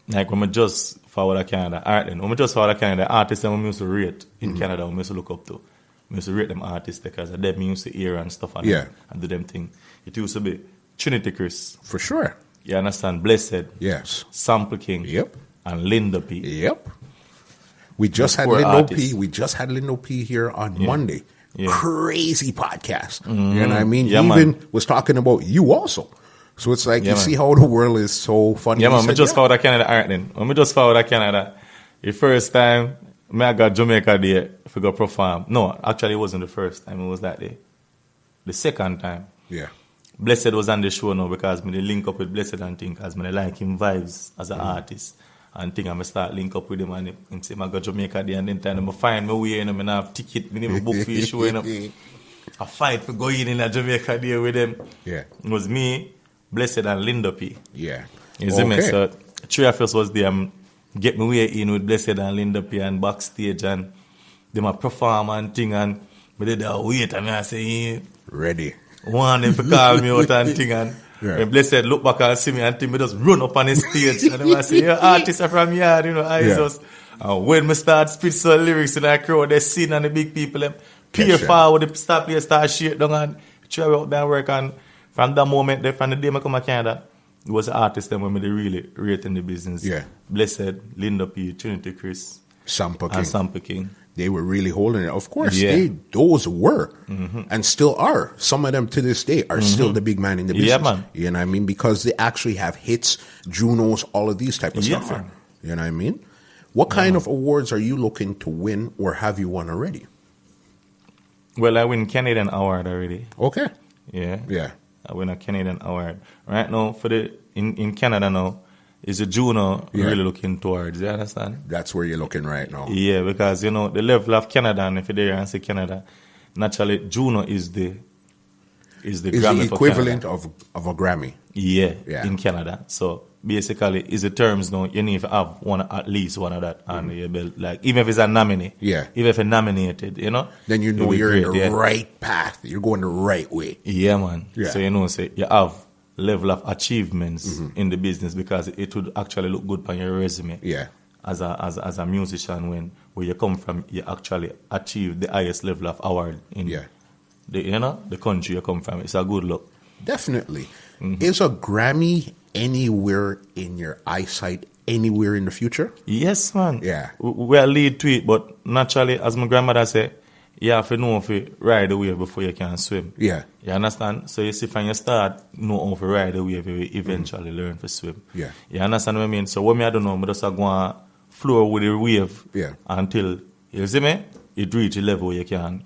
Like when I just forward Canada, alright then. When I just forward Canada, artists that we used to rate in Canada, we used to look up to. We used to rate them artists because of them used to hear and stuff and, Yeah. and do them thing. It used to be Trinity Chris. For sure. You understand? Blessed, Yes. Sample King, Yep. and Linda P. Yep. We just Those had 4 Lindo artists. P. We just had Lindo P here on Monday. Yeah. Crazy podcast. You know what I mean? Yeah, he man. even was talking about you also. So it's like Yeah, you man. see how the world is so funny. Yeah, He man, I said, just forward Canada, alright then. When I just forward Canada, the first time, I got Jamaica there to go perform. No, actually it wasn't the first time, it was that day. The second time. Yeah. Blessed was on the show now because me dey link up with Blessed and thing because me dey like him vibes as an artist and thing I start link up with him and him say I go Jamaica there and then time I find my way and I have ticket, me even book for the show and I fight for going in a Jamaica there with them. Yeah. It was me, Blessed and Linda P. Yeah. You see me? Okay. So 3 of us was there get me way in with Blessed and Linda P and backstage and them a perform and thing and me did that wait and I say Ready. one them to call me out and thing and Yeah. when Blessed look back and see me and think me just run up on the stage and them I say, yeah, artists are from here, you know, I Yeah. just and when me start spit some lyrics in that crowd, they sing and the big people them peer Catch them. forward, the star players start shake down and try out there and work and from that moment, from the day I come to Canada, it was the artist them when me they really rate in the business. Yeah. Blessed, Linda P, Trinity Chris, Sample King. and Sample King. They were really holding it. Of course, Yeah. those were and still are. Some of them to this day are still the big man in the business. Yeah, man. You know what I mean? Because they actually have hits, Junos, all of these type of Yeah, stuff. man. You know what I mean? What kind of awards are you looking to win or have you won already? Well, I win Canadian Award already. Okay. Yeah. Yeah. I win a Canadian Award. Right now, for the in Canada now, is a Juno Yeah. really looking towards. You understand? That's where you're looking right now. Yeah, because you know the level of Canada, and if you're there and say Canada, naturally Juno is the Is Grammy the for equivalent Canada. of a Grammy. Yeah, Yeah. in Canada. So basically, is the terms now you need to have at least one of that under your belt. Like even if it's a nominee, Yeah. even if you're nominated, you know, Then you it'll know be you're in great, the yeah. right path. You're going the right way. Yeah, man. Yeah. So you know, say you have level of achievements in the business because it would actually look good on your resume. Yeah. As a musician, when where you come from, you actually achieve the highest level of award in Yeah. the country you come from. It's a good look. Definitely. Is a Grammy anywhere in your eyesight, anywhere in the future? Yes, man. Yeah. We'll lead to it, but naturally, as my grandmother said, you have to know if you ride the wave before you can swim. Yeah. You understand? So you see, when you start know how to ride the wave, you will eventually learn to swim. Yeah. You understand what I mean? So what I don't know, I just go and flow with the wave Yeah. until, you see me, it reach a level you can.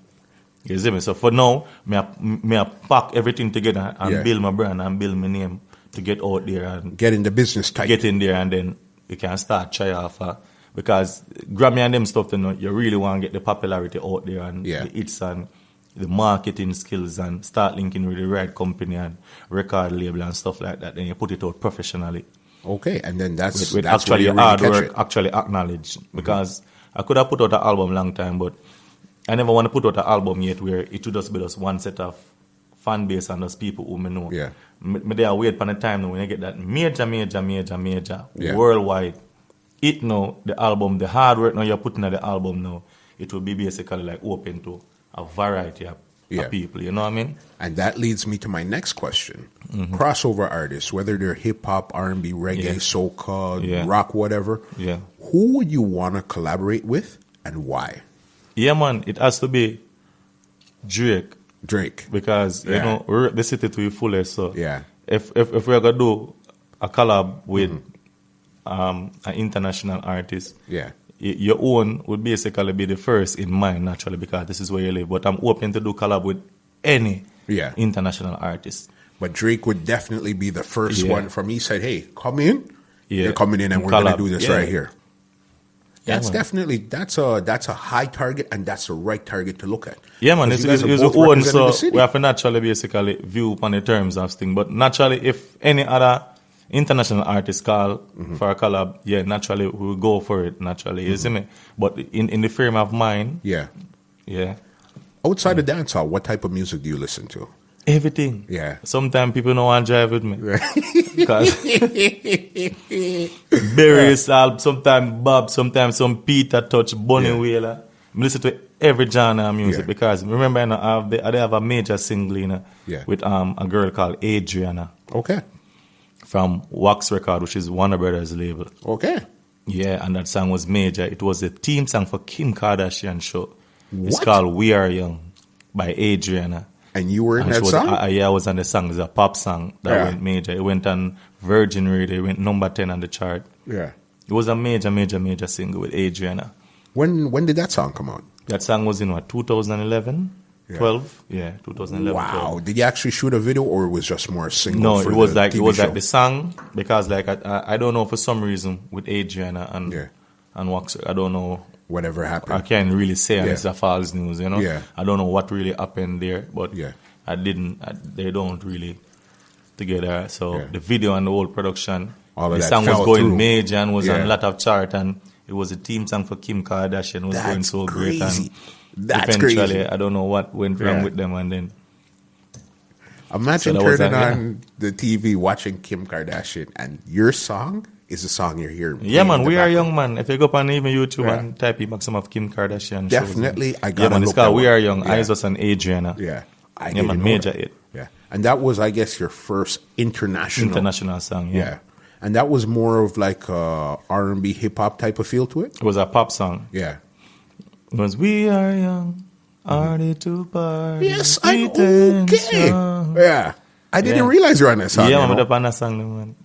You see me? So for now, I pack everything together and Yeah. build my brand and build my name to get out there and Get in the business type. get in there and then you can start try off. Because Grammy and them stuff, you know, you really want to get the popularity out there and Yeah. the hits and the marketing skills and start linking with the right company and record label and stuff like that. Then you put it out professionally. Okay, and then that's With that's actually where you really hard catch work it. actually acknowledged. Because I could have put out an album long time, but I never want to put out an album yet where it would just be just one set of fan base and those people who me know. Yeah. Me there wait for the time now when you get that major Yeah. worldwide. It now, the album, the hard work now you're putting at the album now, it will be basically like open to a variety of people. You know what I mean? And that leads me to my next question. Crossover artists, whether they're hip-hop, R&B, reggae, soca, rock, whatever, who would you want to collaborate with and why? Yeah, man, it has to be Drake. Because, you know, we're the city to the fullest. So if we're going to do a collab with an international artist, your own would basically be the first in mind, naturally, because this is where you live. But I'm open to do collab with any international artist. But Drake would definitely be the first one from me. Said, hey, come in. You're coming in and we're going to do this right here. That's definitely, that's a high target, and that's the right target to look at. Yeah, man, it's own, so we have to naturally basically view upon the terms of things. But naturally, if any other international artist call for a collab, naturally, we will go for it, naturally, you see me? But in the frame of mind, outside of dancehall, what type of music do you listen to? Everything. Yeah. Sometimes people don't want to drive with me. Because Barry's album, sometimes Bob, sometimes some Peter Touch, Bunny Wailer. I listen to every genre of music because remember I have a major single, you know, with a girl called Adriana. Okay. From Wax Record, which is Warner Brothers label. Okay. Yeah, and that song was major. It was the theme song for Kim Kardashian show. What? It's called We Are Young by Adriana. And you were in that song? I was on the song. It's a pop song that went major. It went on Virgin Radio. It went number 10 on the chart. Yeah. It was a major single with Adriana. When did that song come out? That song was in 2011? 12? Yeah, 2011. Wow. 12. Did you actually shoot a video, or it was just more a single? No, for it was the like TV it was show? like the song, because like I don't know, for some reason with Adriana and Wax, I don't know. Whatever happened. I can't really say, and it's a false news, you know. Yeah. I don't know what really happened there, but they don't really together. So the video and the whole production, the song was going major and was on a lot of chart, and it was a theme song for Kim Kardashian. It was going so great, and eventually crazy. I don't know what went wrong with them, and then imagine turning on the TV watching Kim Kardashian, and your song is the song you're hearing. Yeah, man, We Are Young, man. If you go up on even YouTube and type in some of Kim Kardashian definitely, shows, I got man, it's called We Are Young. Isos and Adriana. Yeah, man, major hit. Yeah, and that was, I guess, your first international song. Yeah, and that was more of like a R&B hip hop type of feel to it. It was a pop song. Yeah, it was We Are Young, ready to party. Yes, I'm okay. Yeah. I didn't realize you're on that song. Yeah, I'm up on that song, man.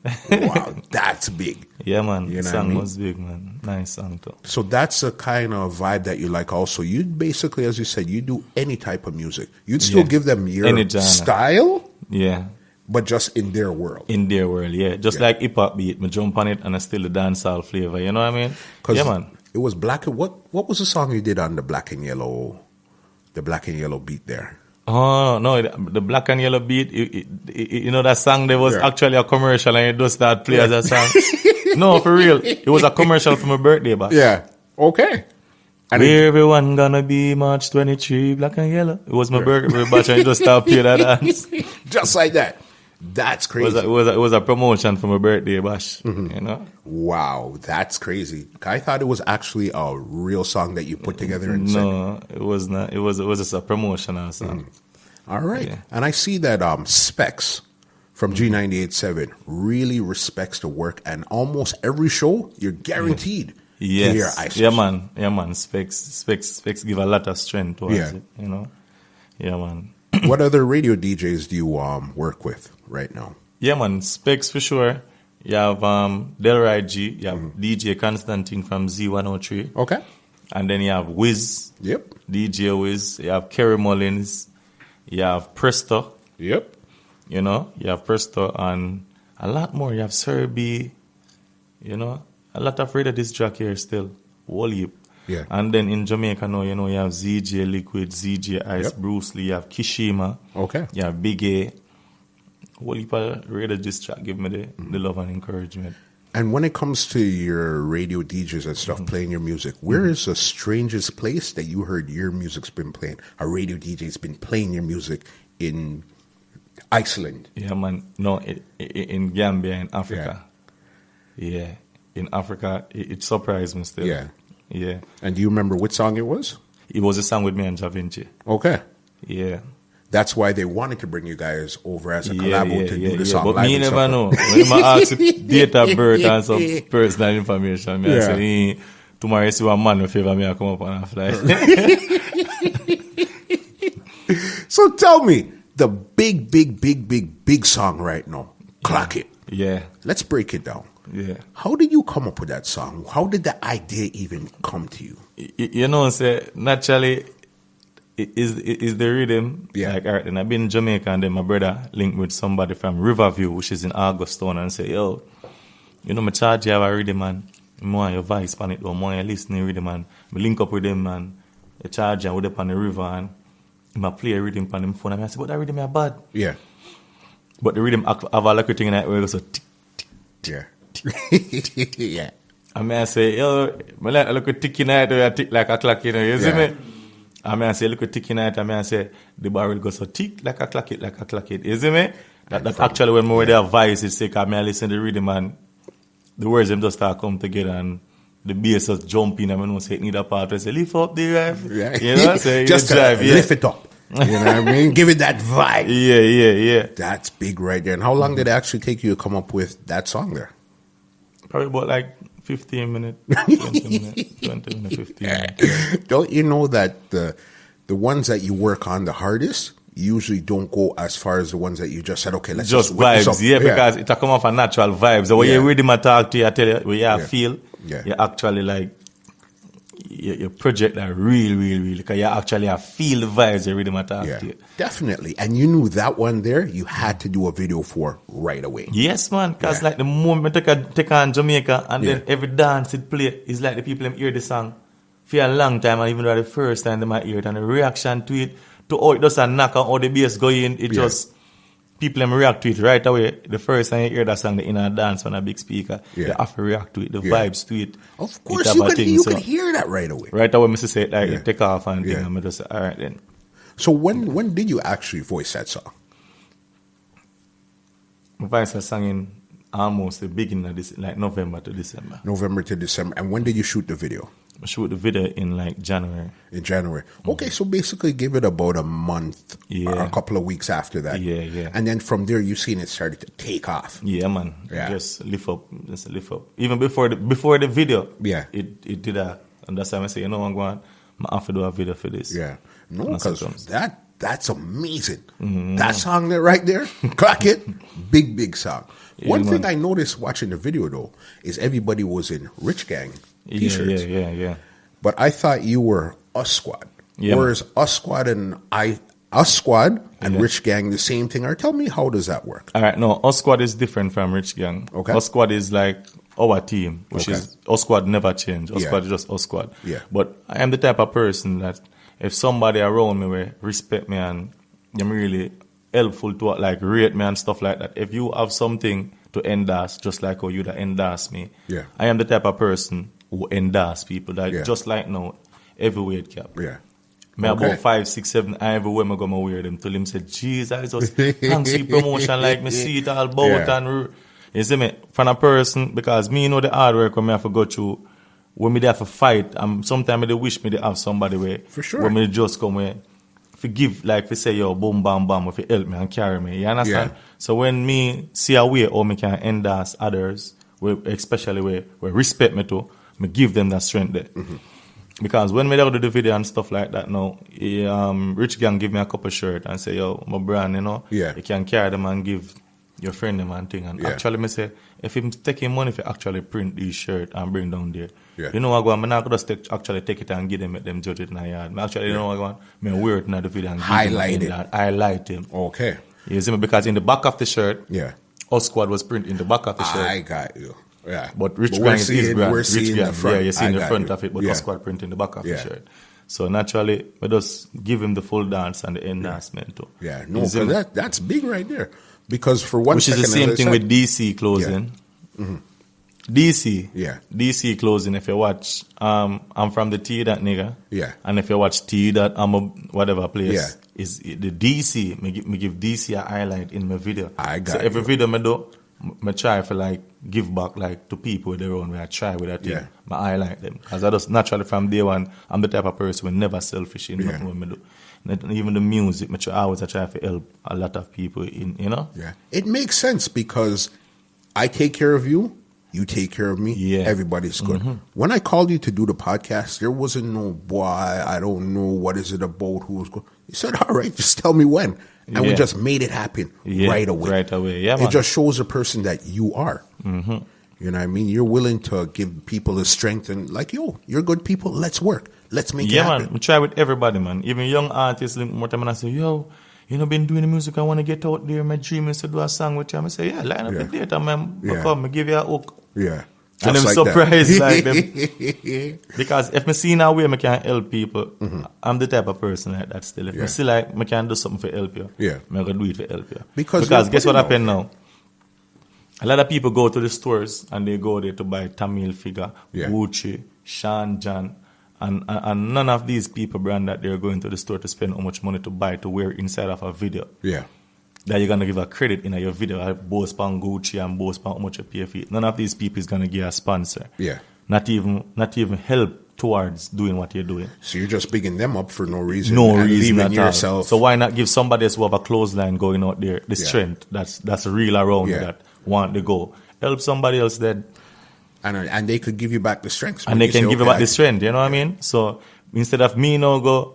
Wow, that's big. Yeah, man. The song was big, man. Nice song, too. So that's the kind of vibe that you like also. You basically, as you said, you do any type of music. You'd still give them your style. Yeah. But just in their world. In their world, yeah. Just like hip-hop beat. Me jump on it and I still the dancehall flavor. You know what I mean? Yeah, man. It was black. What was the song you did on the black and yellow beat there? Oh, no, the black and yellow beat, you know that song, there was actually a commercial and it does start play as a song. No, for real. It was a commercial for my birthday, but. Yeah. Okay. And everyone gonna be March 23, black and yellow. It was my birthday batch and it just started playing that dance. Just like that. That's crazy. It was a promotion for my birthday bash, you know? Wow, that's crazy. I thought it was actually a real song that you put together and No, it was not. It was just a promotional song. All right. Yeah. And I see that Specs from G98.7 really respects the work, and almost every show you're guaranteed to hear Isos. Yeah, man. Specs give a lot of strength towards it, you know? Yeah, man. What other radio DJs do you work with right now? Yeah, man, Specs for sure. You have Delroy G. You have DJ Constantine from Z103. Okay. And then you have Wiz. Yep. DJ Wiz. You have Kerry Mullins. You have Presto. Yep. You know, you have Presto and a lot more. You have Sir B. You know, a lot of radio disc jockey here still. Whole heap. Yeah. And then in Jamaica now, you know, you have ZJ Liquid, ZJ Ice, Bruce Lee, you have Kishima. Okay. You have Big A. Whole heap of radio disc jockey give me the love and encouragement. And when it comes to your radio DJs and stuff playing your music, where is the strangest place that you heard your music's been playing? A radio DJ's been playing your music in Iceland? Yeah, man. No, in Gambia, in Africa. Yeah. In Africa, it surprised me still. Yeah. Yeah. And do you remember what song it was? it was a song with me and Da Vinci. Okay. Yeah. That's why they wanted to bring you guys over as a collabo to do the song But live me and never stuff. know. When I ask date of birth and some personal information, me I say, tomorrow you see one man who favor me, I come up and I fly. So tell me, the big song right now, Clock It. Yeah. Let's break it down. Yeah. How did you come up with that song? How did the idea even come to you? You know, say, naturally, is the rhythm. Yeah. Like, all right, and I've been in Jamaica and then my brother linked with somebody from Riverview, which is in Augustown, and say, yo, you know, my charge you have a rhythm, man. I want your voice on it, or more listening rhythm, man. I link up with them, man. The charge and with up on the river, and I play a rhythm on them phone. And I say, but that rhythm is bad. Yeah. But the rhythm have a like thing in that where it goes so tick, Yeah. Yeah. I mean, I say, yo, I like a look at tick in it, or tick like a clock, you know, you see Yeah. me? I mean, I say, look at tick in it, I mean, I say, the barrel goes so tick like a clock it, you see me? That actually when more their voice is sick, I mean, I listen to the rhythm and the words them just start come together and the bass just jump in and I know say it need a part, I say, lift up the drive. Yeah. You know, say, Just drive, lift it up. You know what I mean? Give it that vibe. Yeah. That's big right there. And how long did it actually take you to come up with that song there? Probably about like 15 minutes, 20 minutes, 15 minutes. Don't you know that the ones that you work on the hardest usually don't go as far as the ones that you just said, okay, let's just whip this vibes, up. yeah, because it come off a natural vibes. The way you read my talk to you, I tell you, what you feel, you actually like, you project that real, because you actually feel the vibes you read my talk to you. Definitely. And you knew that one there, you had to do a video for right away. Yes, man, because like the moment I take on Jamaica and then every dance it play, it's like the people them hear the song for a long time, and even though the first time they might hear it, and the reaction to it, to how it does a knock and how the bass go in, it just, people them react to it right away. The first time you hear that song, the inner dance on a big speaker, you have to react to it, the vibes to it. Of course, you could hear that right away. Right away, Mr. say it like, you take off and thing, and I just say, all right then. So when did you actually voice that song? My voice was sung in almost the beginning of this, like November to December. November to December. And when did you shoot the video? I shoot the video in like January. In January. Okay, so basically give it about a month or a couple of weeks after that. Yeah. And then from there, you've seen it started to take off. Yeah, man. Yeah. Just lift up. Even before the video, it did that. And that's why I say, you know, I'm going, I have to do a video for this. Yeah. No, because that's amazing. That song there right there, Clock It, big song. One thing I noticed watching the video though is everybody was in Rich Gang t-shirts. Yeah. But I thought you were Us Squad. Yeah, whereas Us Squad and Rich Gang the same thing. Or tell me, how does that work? All right, no, Us Squad is different from Rich Gang. Okay. Us Squad is like our team, which is Us Squad never change. Us Squad is just Us Squad. Yeah. But I am the type of person that if somebody around me will respect me and I'm really helpful to like rate me and stuff like that, if you have something to endorse, just like how you that endorse me, I am the type of person who endorse people that just like now, everywhere it cap. Yeah. Me about 5, 6, 7, everywhere I go, I wear them till him say, Jesus, I just can't see promotion like me see it all about and you see me, from a person, because me know the hard work when I have to go through, when me have to fight, sometimes I wish me to have somebody where, for sure, when me just come where, forgive, like we say, yo, boom, bam, bam, if you help me and carry me, you understand? So when me see a way how me can endorse others, especially where respect me to, me give them that strength there. Because when me do the video and stuff like that now, Rich Gang give me a couple shirt and say, yo, my brand, you know, you can carry them and give your friend them and thing. And actually me say, if him taking money if you actually print these shirt and bring down there, you know what I go on, I'm not just actually take it and give them, make them judge it in the yard. Actually, you know what I go on, me wear it in the video and highlight him. Okay. You see me? Because in the back of the shirt, Us Squad was printed in the back of the shirt. I got you. Yeah. But Rich Gang is his brand. We're seeing the front. Yeah, you see in the front of it, but Us Squad print in the back of the shirt. So naturally, we just give him the full dance and the endorsement too. Yeah, no, because that's big right there. Because for one which second, is the same thing with DC closing. DC closing. If you watch, I'm from the T that nigga. Yeah. And if you watch T that I'm a whatever place, is the DC. Me give DC a highlight in my video. I got so every video me do, me try for like give back like to people with their own way I try with that thing. Yeah. I highlight them. Because I just naturally from day one, I'm the type of person who never selfish in nothing what I do. Not even the music, I always try to help a lot of people in, you know? Yeah. It makes sense because I take care of you, you take care of me, everybody's good. When I called you to do the podcast, there wasn't no, boy, I don't know, what is it about, who's good. You said, all right, just tell me when. And we just made it happen right away. Right away, yeah, man. It just shows the person that you are. You know what I mean? You're willing to give people the strength and like, yo, you're good people, let's work. Let's make it happen. Man, I try with everybody, man. Even young artists, more time I say, yo, you know, been doing the music, I want to get out there. My dream is to do a song with you. I say, line up the data, man. Come, I give you a hook. Yeah. And I'm surprised, like them. Because if I see now way I can help people, I'm the type of person like that still. If I see like I can do something for help you, I'm going to do it for help you. Because guess what happened now? A lot of people go to the stores and they go there to buy Tamil Figure, Gucci, Sean John, and none of these people brand that they're going to the store to spend how much money to buy to wear inside of a video. Yeah. That you're going to give a credit in your video, like boast on Gucci and boast on how much you pay for it. None of these people is going to give a sponsor. Yeah. Not even help towards doing what you're doing. So you're just bigging them up for no reason. No reason at yourself. all. So why not give somebody else who have a clothesline going out there the strength that's real around that want to go. Help somebody else that. And they could give you back the strength. And they can give you back the strength, you know what I mean? So instead of me now go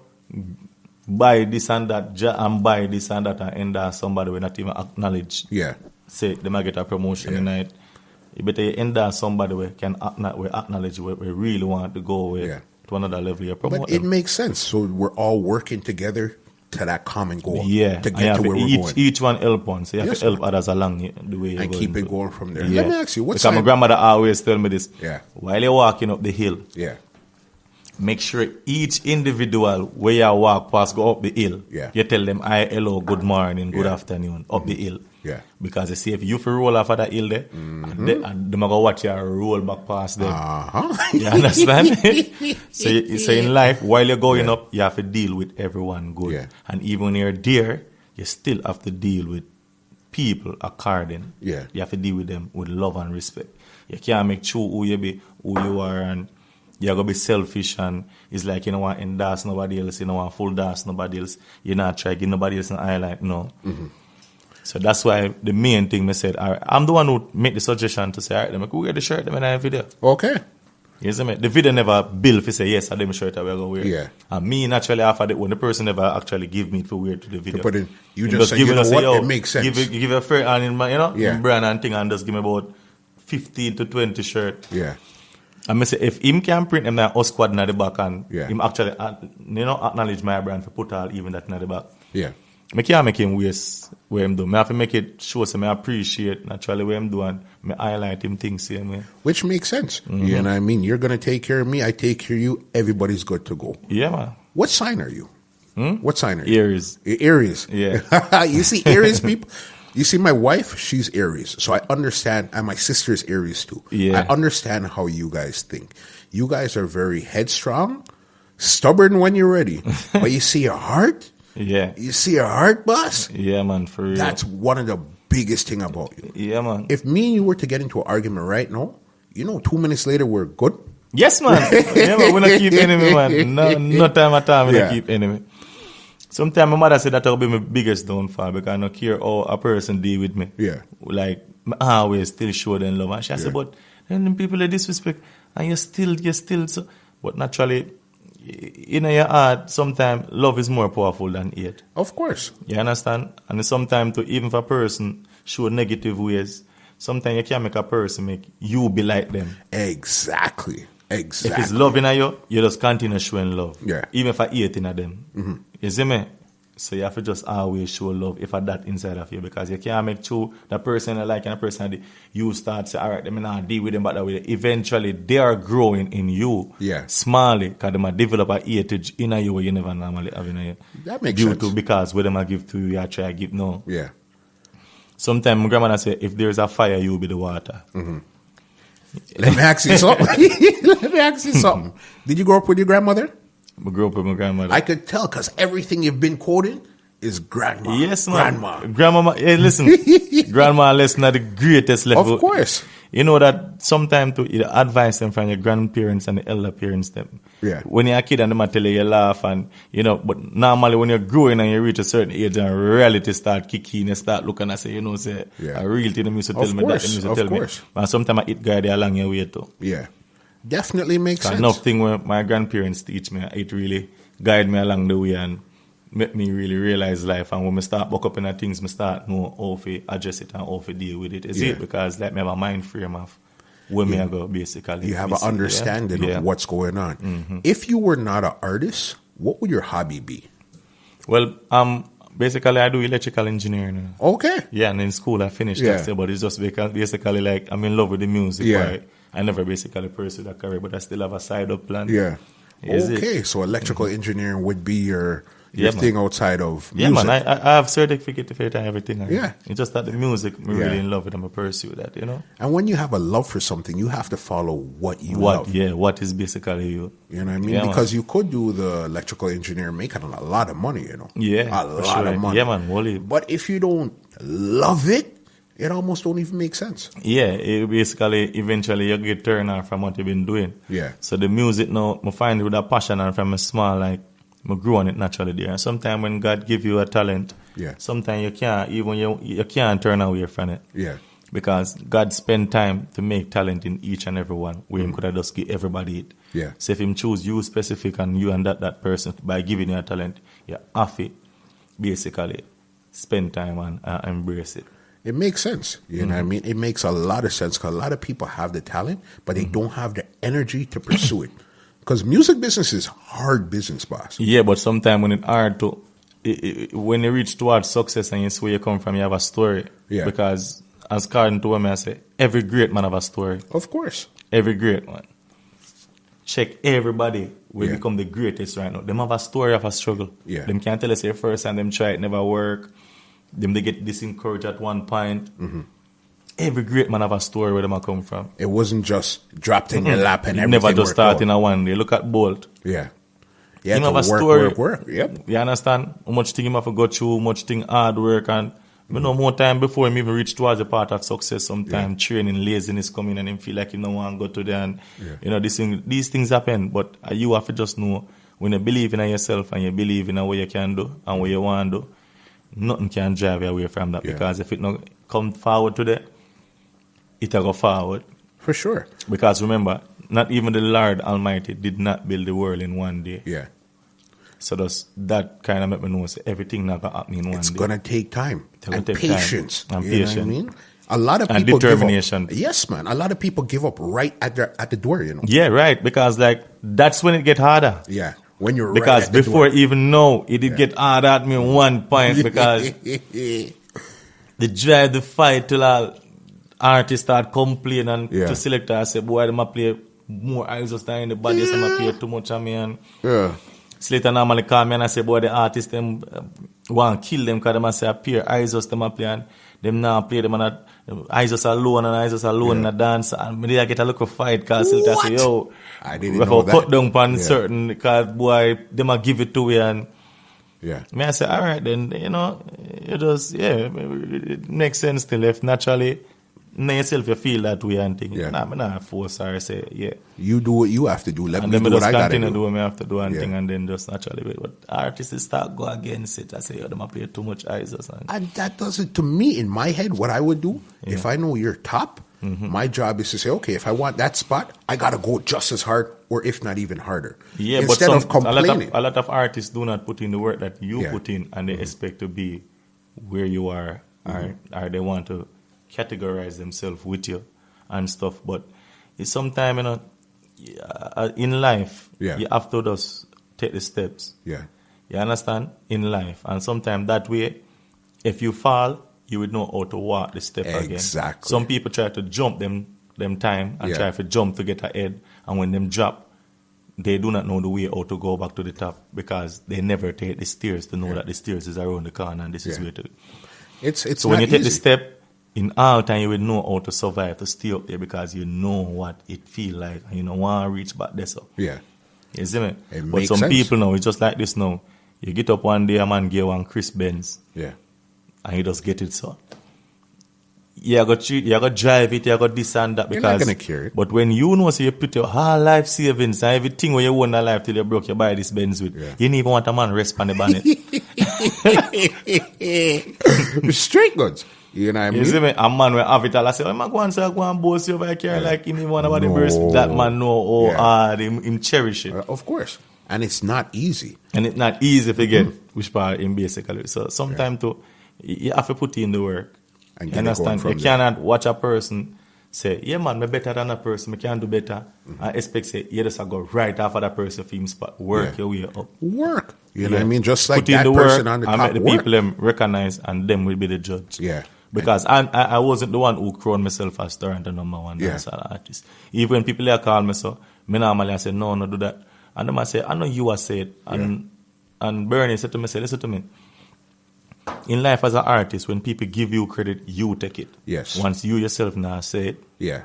buy this and that and buy this and that and endorse somebody will not even acknowledge. Yeah. Say they might get a promotion tonight. You better endorse somebody who can acknowledge where we really want to go with to another level. You promote But it makes sense. So we're all working together to that common goal. Yeah. To get to where we're going. Each one help one. So you have to help others along the way you're and going. keep it going from there. Yeah. Let me ask you, because my grandmother always tell me this. Yeah. While you're walking up the hill, make sure each individual where you walk past go up the hill. Yeah. You tell them, hi, hello, good morning, good afternoon, up the hill. Yeah. Because they see if you for roll off of that hill there, and they go watch you roll back past them. You understand? So in life, while you're going up, you have to deal with everyone good. Yeah. And even when you're there, you still have to deal with people according. Yeah. You have to deal with them with love and respect. You can't make true who you be, who you are, and you're going to be selfish, and it's like you don't want to endorse nobody else, you don't want to full dance nobody else, you're not trying to give nobody else an highlight, no. So that's why the main thing I said, all right, I'm the one who made the suggestion to say, all right, let me go wear the shirt in a video. Okay. You see me? The video never bill if you say, yes, I did my shirt I will go wear. Yeah. And me naturally offered it when the person never actually give me to wear to the video. But you just say, you know what, it makes sense. Give a fair and in my, Yeah. brand and thing, and just give me about 15 to 20 shirt. Yeah. And I say, if him can print them that squad in the back and him actually, acknowledge my brand for put all even that in the back. Yeah. I can't make him waste where I'm doing. I have to make it show so I appreciate naturally what I'm doing. I highlight him things same way. Which makes sense. You know what I mean? You're going to take care of me, I take care of you, everybody's good to go. Yeah, man. What sign are you? What sign are you? Aries. Aries. Yeah. You see Aries people? You see my wife, she's Aries. So I understand, and my sister is Aries too. Yeah. I understand how you guys think. You guys are very headstrong, stubborn when you're ready. But you see your heart? Yeah. You see your heart, boss? Yeah, man, for real. That's one of the biggest thing about you. Yeah, man. If me and you were to get into an argument right now, 2 minutes later we're good. Yes, man. Yeah, man, we don't keep enemy, man. No time at all we don't keep enemy. Sometimes my mother said that will be my biggest downfall because I don't care how a person deal with me. Yeah. Like, I always still show them love. And she said, but then people are disrespect and you're still so. But naturally, in your heart, sometimes love is more powerful than hate. Of course. You understand? And sometimes even if a person show negative ways, sometimes you can't make a person make you be like them. Exactly. If it's love in you, you just continue showing love. Yeah. Even if I hate in them. You see me? So you have to just always show love if I that inside of you, because you can't make true that person I like and a person you start say, all right, let me not deal with them, but that way eventually they are growing in you. Yeah. Smally, because they might develop a hatred in you where you never normally have in you. That makes sense. Due to because what them I give to you, I try to give no. Yeah. Sometimes my grandma say, if there's a fire, you will be the water. Let me ask you something. Did you grow up with your grandmother? I grew up with my grandmother. I could tell because everything you've been quoting is grandma. Yes, man. Grandma. Grandma, hey, listen. Grandma lesson are the greatest level. Of course. you know that sometimes to advise them from your grandparents and the elder parents them. Yeah. When you're a kid and them tell you laugh and, you know, but normally when you're growing and you reach a certain age and reality start kicking, you start looking and say, you know, say, a real thing them used to tell me that, them used to tell me. And sometimes I eat guide along your way too. Yeah. Definitely makes sense. Enough thing where my grandparents teach me, it really guide me along the way and make me really realize life. And when I start buck up in the things, I start know how to address it and how to deal with it. Is it because like me have a mind frame of where me I go basically. You have an understanding of what's going on. If you were not an artist, what would your hobby be? Well, basically I do electrical engineering. Okay. Yeah, and in school I finished that, but it's just basically like I'm in love with the music. Yeah. I never basically pursued a career, but I still have a side up plan. Yeah. Okay, so electrical engineering would be your thing outside of music. Yeah, man, I have certificate for it and everything. Yeah. It's just that the music, I'm really in love with and I pursue that, you know. And when you have a love for something, you have to follow what you love. Yeah, what is basically you. You know what I mean? Because you could do the electrical engineering making a lot of money, you know. Yeah, a lot of money. Yeah, man, Wally. But if you don't love it, it almost don't even make sense. Yeah, it basically, eventually you get turned off from what you've been doing. Yeah. So the music now, I find it with a passion and from a small, like, I grew on it naturally there. And sometimes when God give you a talent, sometimes you can't, even you can't turn away from it. Yeah. Because God spend time to make talent in each and every one, where He could have just give everybody it. Yeah. So if Him choose you specific and you and that person by giving you a talent, you have to basically spend time and embrace it. It makes sense. You know what I mean? It makes a lot of sense because a lot of people have the talent, but they don't have the energy to pursue it. Because music business is hard business, boss. Yeah, but sometimes when it's hard to, when you reach towards success and you see where you come from, you have a story. Yeah. Because as Carden told me, I say, every great man have a story. Of course. Every great man. Check everybody will become the greatest right now. Them have a story of a struggle. Yeah. Them can't tell us their first and them try it never work. Them they get disencouraged at one point. Every great man have a story where them come from. It wasn't just dropped in your lap and everything never just start out. in a one day. Look at Bolt. Yeah. You have a story. Work. Yep. You understand? How much thing you have to go through, how much thing hard work, and you know more time before him even reach towards a part of success. Sometimes training, laziness coming and him feel like you don't want to go to there. And you know these things happen, but you have to just know when you believe in yourself and you believe in what you can do and what you want to do, nothing can drive you away from that. Because if it not come forward today, it'll go forward. For sure. Because remember, not even the Lord Almighty did not build the world in one day. Yeah. So that kind of make me know everything not going to happen in one day. It's going to take time. And take patience. Time. And you patience. Know what I mean? A lot of and people determination. Give up. Yes, man. A lot of people give up right at the door, you know. Yeah, right. Because like that's when it get harder. Yeah. When you're because right at the before door. Even know it did get hard at me one point because the drive, the fight till all artists start complaining and to select I say, boy, them play more eyes just in the body, so I play too much of me and Slater normally call me and I say, boy, the artists them want to kill them because them say appear eyes just them play and them now play them and eyes just alone and eyes just alone in the dance and me I get a look of fight because Slater say, yo, I didn't know that. Cut down on certain because boy, them a give it to you and me I say, all right then, you know, it just it makes sense still if naturally now yourself you feel that way and think, nah, I'm not force or say, you do what you have to do. Let and me do what I gotta do. And then continue do what I have to do and thing and then just naturally. But artists start go against it. I say, yo, them play too much eyes or something. And that doesn't, to me, in my head, what I would do, if I know you're top, my job is to say, okay, if I want that spot, I gotta go just as hard or if not even harder. Yeah, instead but of complaining. a lot of artists do not put in the work that you put in and they expect to be where you are or they want to categorize themselves with you and stuff, but it's sometimes, you know, in life, you have to just take the steps. Yeah. You understand? In life. And sometimes that way, if you fall, you would know how to walk the step again. Exactly. Some people try to jump them time and try to jump to get ahead, and when them drop, they do not know the way how to go back to the top because they never take the stairs to know that the stairs is around the corner and this is where to. It's so when you take easy. the step, in all time you will know how to survive, to stay up there because you know what it feel like and you don't want to reach back there. So. Yeah. You see me? It But some makes sense. people now, it's just like this now. You get up one day, a man give one Chris Benz. Yeah. And you just get it so. you got cheat, you got drive it, you got this and that. You're Because, not gonna care it. But when you know, so you put your whole life savings and everything where you own a life till you broke, you buy this Benz with. Yeah. You didn't even want a man rest on the bonnet. Straight goods. You know what I You mean? see me? A man will have it all. I say, oh, man, go and say, go and boast you over here. Like, him want about the verse. That man know, him cherish it. Of course. And it's not easy. And it's not easy to get which part in basically. So sometimes too, you have to put in the work. And You get it going understand? from You there. cannot watch a person say, yeah man, me better than a person, me can do better. I expect say, you just go right after that person for him spot. Work your way up. Work. You know what I mean? Just like Put in that the person work on the and top make the work. people them recognize and them will be the judge. Yeah. Because I wasn't the one who crowned myself as Toronto #1 Yeah. dancehall artist. Even when people here call me so, me normally I say, no, do that. And them I say, I know you are said. And Bernie said to me, listen to me. In life as an artist, when people give you credit, you take it. Yes. Once you yourself now say it, Yeah.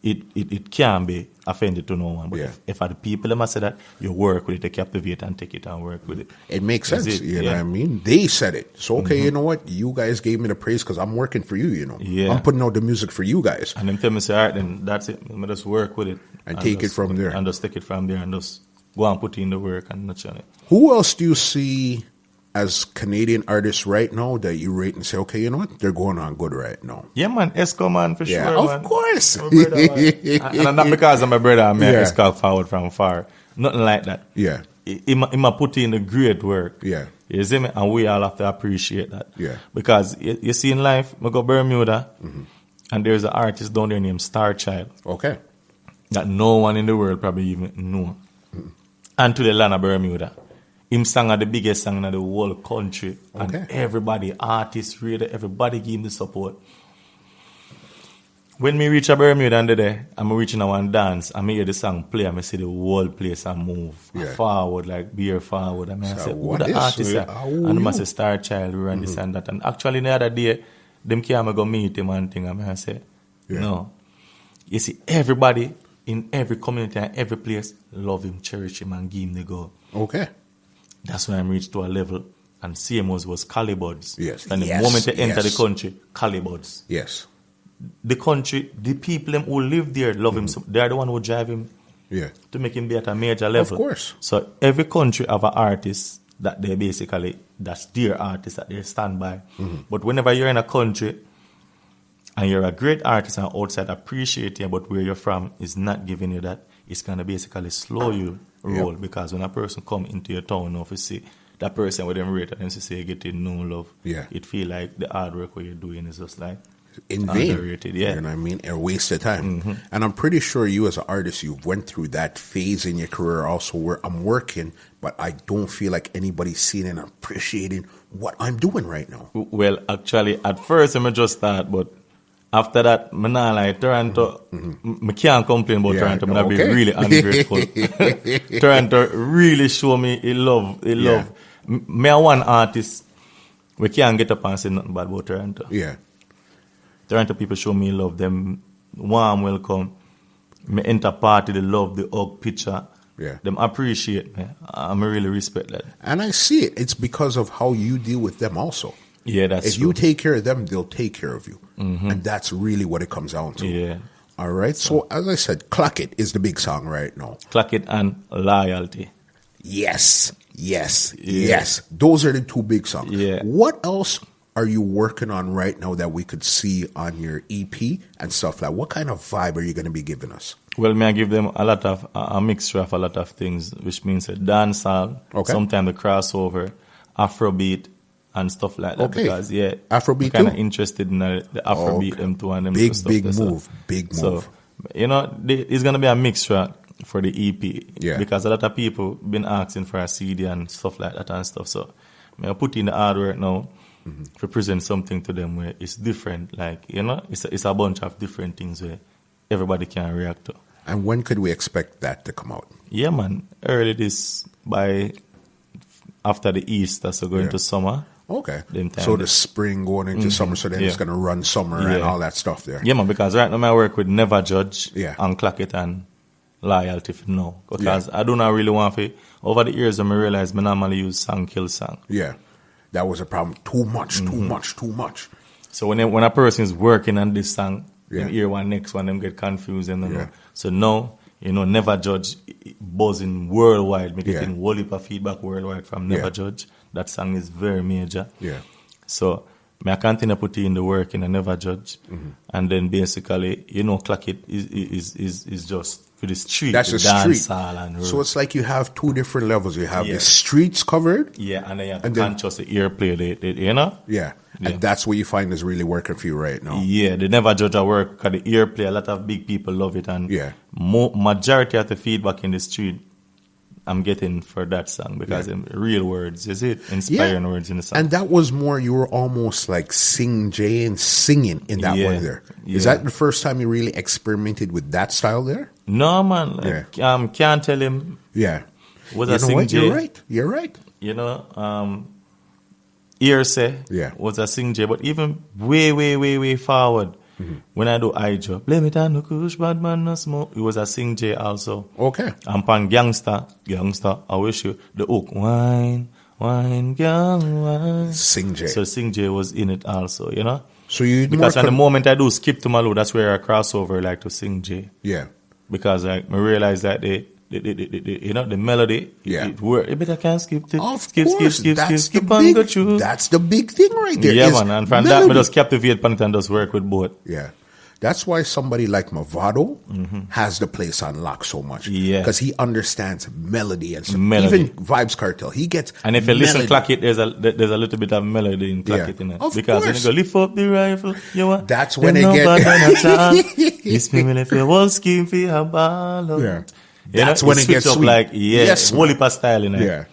it can be offended to no one. But Yeah. if other people them say that, you work with it, they captivate and take it and work with it. It makes That's sense. it, You know yeah. what I mean? They said it. So, okay, you know what? You guys gave me the praise because I'm working for you, you know. Yeah. I'm putting out the music for you guys. And them tell me, say, all right, then that's it. I just work with it. And take it just- from there. And just take it from there and just go and put in the work and nurture it. Who else do you see as Canadian artists right now that you rate and say, okay, you know what? They're going on good right now? Yeah, man. Esco, man, for Yeah, sure, of man. course. My brother, man. And not because I'm my brother, I mean, Yeah. Esco forward from far. Nothing like that. Yeah. He might put in the great work. Yeah. You see me? And we all have to appreciate that. Yeah. Because you see in life, I go Bermuda, and there's an artist down there named Star Child Okay. that no one in the world probably even know. And to the land of Bermuda. Him sang the biggest song in the whole country. Okay. And everybody, artists, reader, everybody give him the support. When me reach a Bermuda and day, I'm reaching a one dance, I hear the song play, I see the whole place and move Yeah. forward, like beer forward. I So say, who what the is artist it? are? How And I you? say, Star Child, we run this and that. And actually the other day, them came go meet him and thing, and I say, Yeah. no. You see, everybody in every community and every place love him, cherish him, and give him the go. Okay. That's when I reached to a level. And same was Calibuds. Yes. And the Yes. moment they enter the Yes. country, Calibuds. Yes. The country, the people them who live there love him. So they're the one who drive him Yeah. to make him be at a major level. course. So every country have an artist that they basically, that's their artist that they stand by. But whenever you're in a country and you're a great artist and outside appreciate you, but where you're from is not giving you that, it's going to basically slow you roll. Because when a person come into your town, if you see that person with them rate and then say you're getting no love, Yeah. it feel like the hard work what you're doing is just like In vain. underrated, yeah. You know what I mean? A waste of time. And I'm pretty sure you as an artist, you've went through that phase in your career also where I'm working, but I don't feel like anybody's seeing and appreciating what I'm doing right now. Well, actually, at first, I just start, but after that, I not like Toronto. I can't complain about Yeah, Toronto. I'm be okay. really ungrateful. Toronto really show me a love. Yeah. Me a one artist, we can't get up and say nothing bad about Toronto. Yeah. Toronto people show me love. Them warm welcome. Me enter party, they love the hug picture. Yeah. Them appreciate me. I really respect that. And I see it. It's because of how you deal with them also. Yeah, that's If true. you take care of them, they'll take care of you. And that's really what it comes down to. Yeah. All right. So, as I said, Clock It is the big song right now. Clock it and loyalty. Yes. Yes. Yeah. Yes. Those are the two big songs. Yeah. What else are you working on right now that we could see on your EP and stuff like? What kind of vibe are you going to be giving us? Well, may I give them a lot of a mixture of a lot of things, which means a dancehall, Okay. sometimes the crossover, Afrobeat, and stuff like that. Okay. Because Afrobeat kind of too? interested in the Afrobeat Okay. them too, and them Big, stuff big there, so- move. Big So move. it's gonna be a mixture for the EP. Yeah. Because a lot of people been asking for a CD and stuff like that and stuff. So may I put in the hard work now to present something to them where it's different. Like it's a bunch of different things where everybody can react to. And when could we expect that to come out? Yeah, man. Early this by after the Easter, so going Yeah. to summer. Okay. Them time So that- the spring going into summer, so then it's Yeah. going to run summer and Yeah. all that stuff there. Yeah, man. Because right now I work with Never Judge, Yeah. and Clock It and Loyalty for now. Because I do not really want to. Over the years, I realized I normally use song kill song. Yeah. That was a problem. Too much, too much, too much. So when a person is working on this song, Yeah. them hear one next one, them get confused and Yeah. So now, Never Judge buzzing worldwide, me Yeah. getting whole heap of feedback worldwide from Never Yeah. Judge. That song is very major. Yeah. So I continue put in the work in a Never Judge, and then basically, Clock It is just for the street, That's the a street. dance hall and So it's like you have two different levels. You have Yeah. the streets covered. yeah, and then you have and to then- conscious the airplay, Yeah. Yeah. And that's what you find is really working for you right now. Yeah, they never judge our work because the airplay, a lot of big people love it, and Yeah. majority of the feedback in the street I'm getting for that song because Yeah. in real words, is it inspiring words in the song? And that was more, you were almost like Sing Jay and singing in that Yeah. one there. Is Yeah. that the first time you really experimented with that style there? No man, can't tell him Yeah. was You a know Sing what? Jay. You're right. You're right. Hearsay Yeah. was a Sing Jay, but even way forward. When I do I job, blame it on the kush, bad man no smoke. It was a Sing Jay also. Okay. And pan gangster, I wish you the hook, wine, gang, wine. Sing Jay. So Sing Jay was in it also, So you Because more at the moment I do Skip to Malou, that's where I cross over like to Sing Jay. yeah. Because I realize that the melody, Yeah. it work. You better can't skip the Of skip, course, that's skip the and go big, through. that's the big thing right there. Yeah, is man. And from that, melody. me just captivate pan it and just work with both. Yeah. That's why somebody like Mavado has the place on lock so much. Yeah. Because he understands melody and stuff. Melody. Even Vibes Cartel, he gets And if you listen melody. Clock It, there's a little bit of melody in Clock Yeah. It in it. Of Because when course. you go lift up the rifle, you want That's when they get- It's me if you won't scheme for your ball. Yeah. You That's know, when it it gets switch up sweet. like, Yes, whole heap of style in it. Yeah.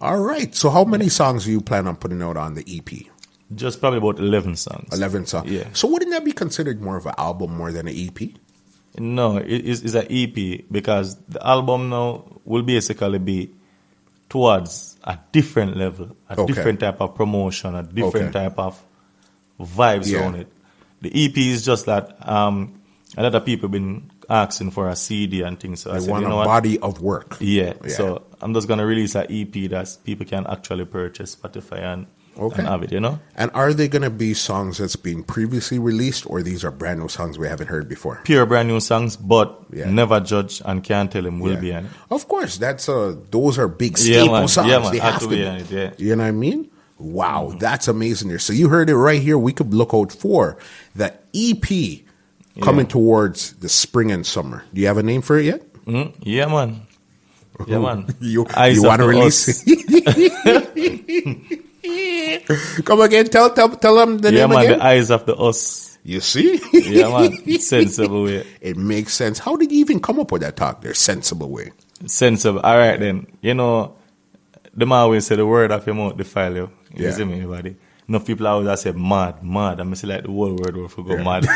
All right. So how many songs do you plan on putting out on the EP? Just probably about 11 songs. 11 songs. Yeah. So wouldn't that be considered more of an album more than an E EP? No, it's an EP because the album now will basically be towards a different level, a Okay. different type of promotion, a different Okay. type of vibes Yeah. on it. The EP is just that a lot of people been asking for a CD and things. So I They said, want you a know what? body of work. Yeah. Yeah. So I'm just gonna release an EP that people can actually purchase Spotify and have it, And are they going to be songs that's been previously released, or these are brand new songs we haven't heard before? Pure brand new songs, but Yeah. Never Judge and Can't Tell Him will Yeah. be on it. Of course, those are big Yeah, staple man. songs. Yeah, man. They Had have to to be be. on it, yeah. You know what I mean? Wow, that's amazing there. So you heard it right here. We could look out for the EP coming towards the spring and summer. Do you have a name for it yet? Yeah, man. Yeah, man. You Eyes want to of the release Us. it? Come again. Tell them the Yeah, name man. again. The Eyes of the Us. You see? Yeah, man. Sensible way. It makes sense. How did you even come up with that talk there? Sensible way. Sensible. All right, then. The man always say the word of your mouth defile you. You Yeah. see me, everybody? Enough people always say mad. And I say like the whole word will go mad.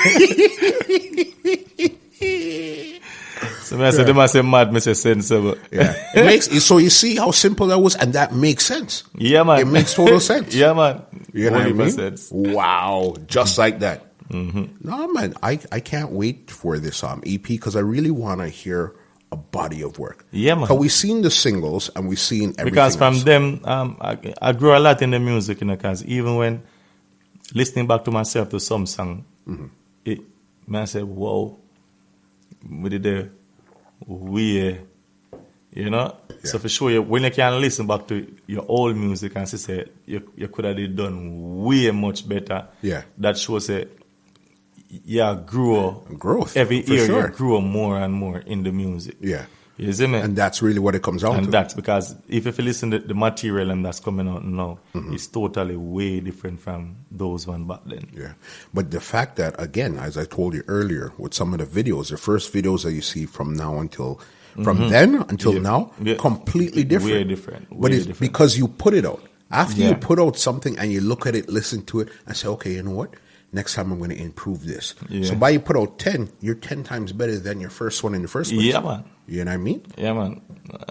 So when I say, them I say mad, I say sensible. Yeah. It makes so you see how simple that was, and that makes sense. Yeah, man. It makes total sense. Yeah, man. You know what I 100%. mean? Wow, just like that. No, man, I can't wait for this EP because I really want to hear a body of work. Yeah, man. Because we've seen the singles and we've seen everything Because from else. them, I grew a lot in the music, because even when listening back to myself to some song, I said, whoa, we did the way, So for sure, when you can listen back to your old music and say you could have done way much better. Yeah. That shows that Growth, every for year sure. you grow more and more in the music. Yeah. You see me? And that's really what it comes down And to. that's because if you listen to the material and that's coming out now, it's totally way different from those one back then. Yeah. But the fact that, again, as I told you earlier, with some of the videos, the first videos that you see from now until, from then until now, Yeah. completely different. Way different. But Way it's different. because you put it out. After you Yeah. put out something and you look at it, listen to it, and say, okay, you know what? Next time I'm going to improve this. Yeah. So by you put out 10, you're 10 times better than your first one in the first place. Yeah, man. You know what I mean? Yeah, man.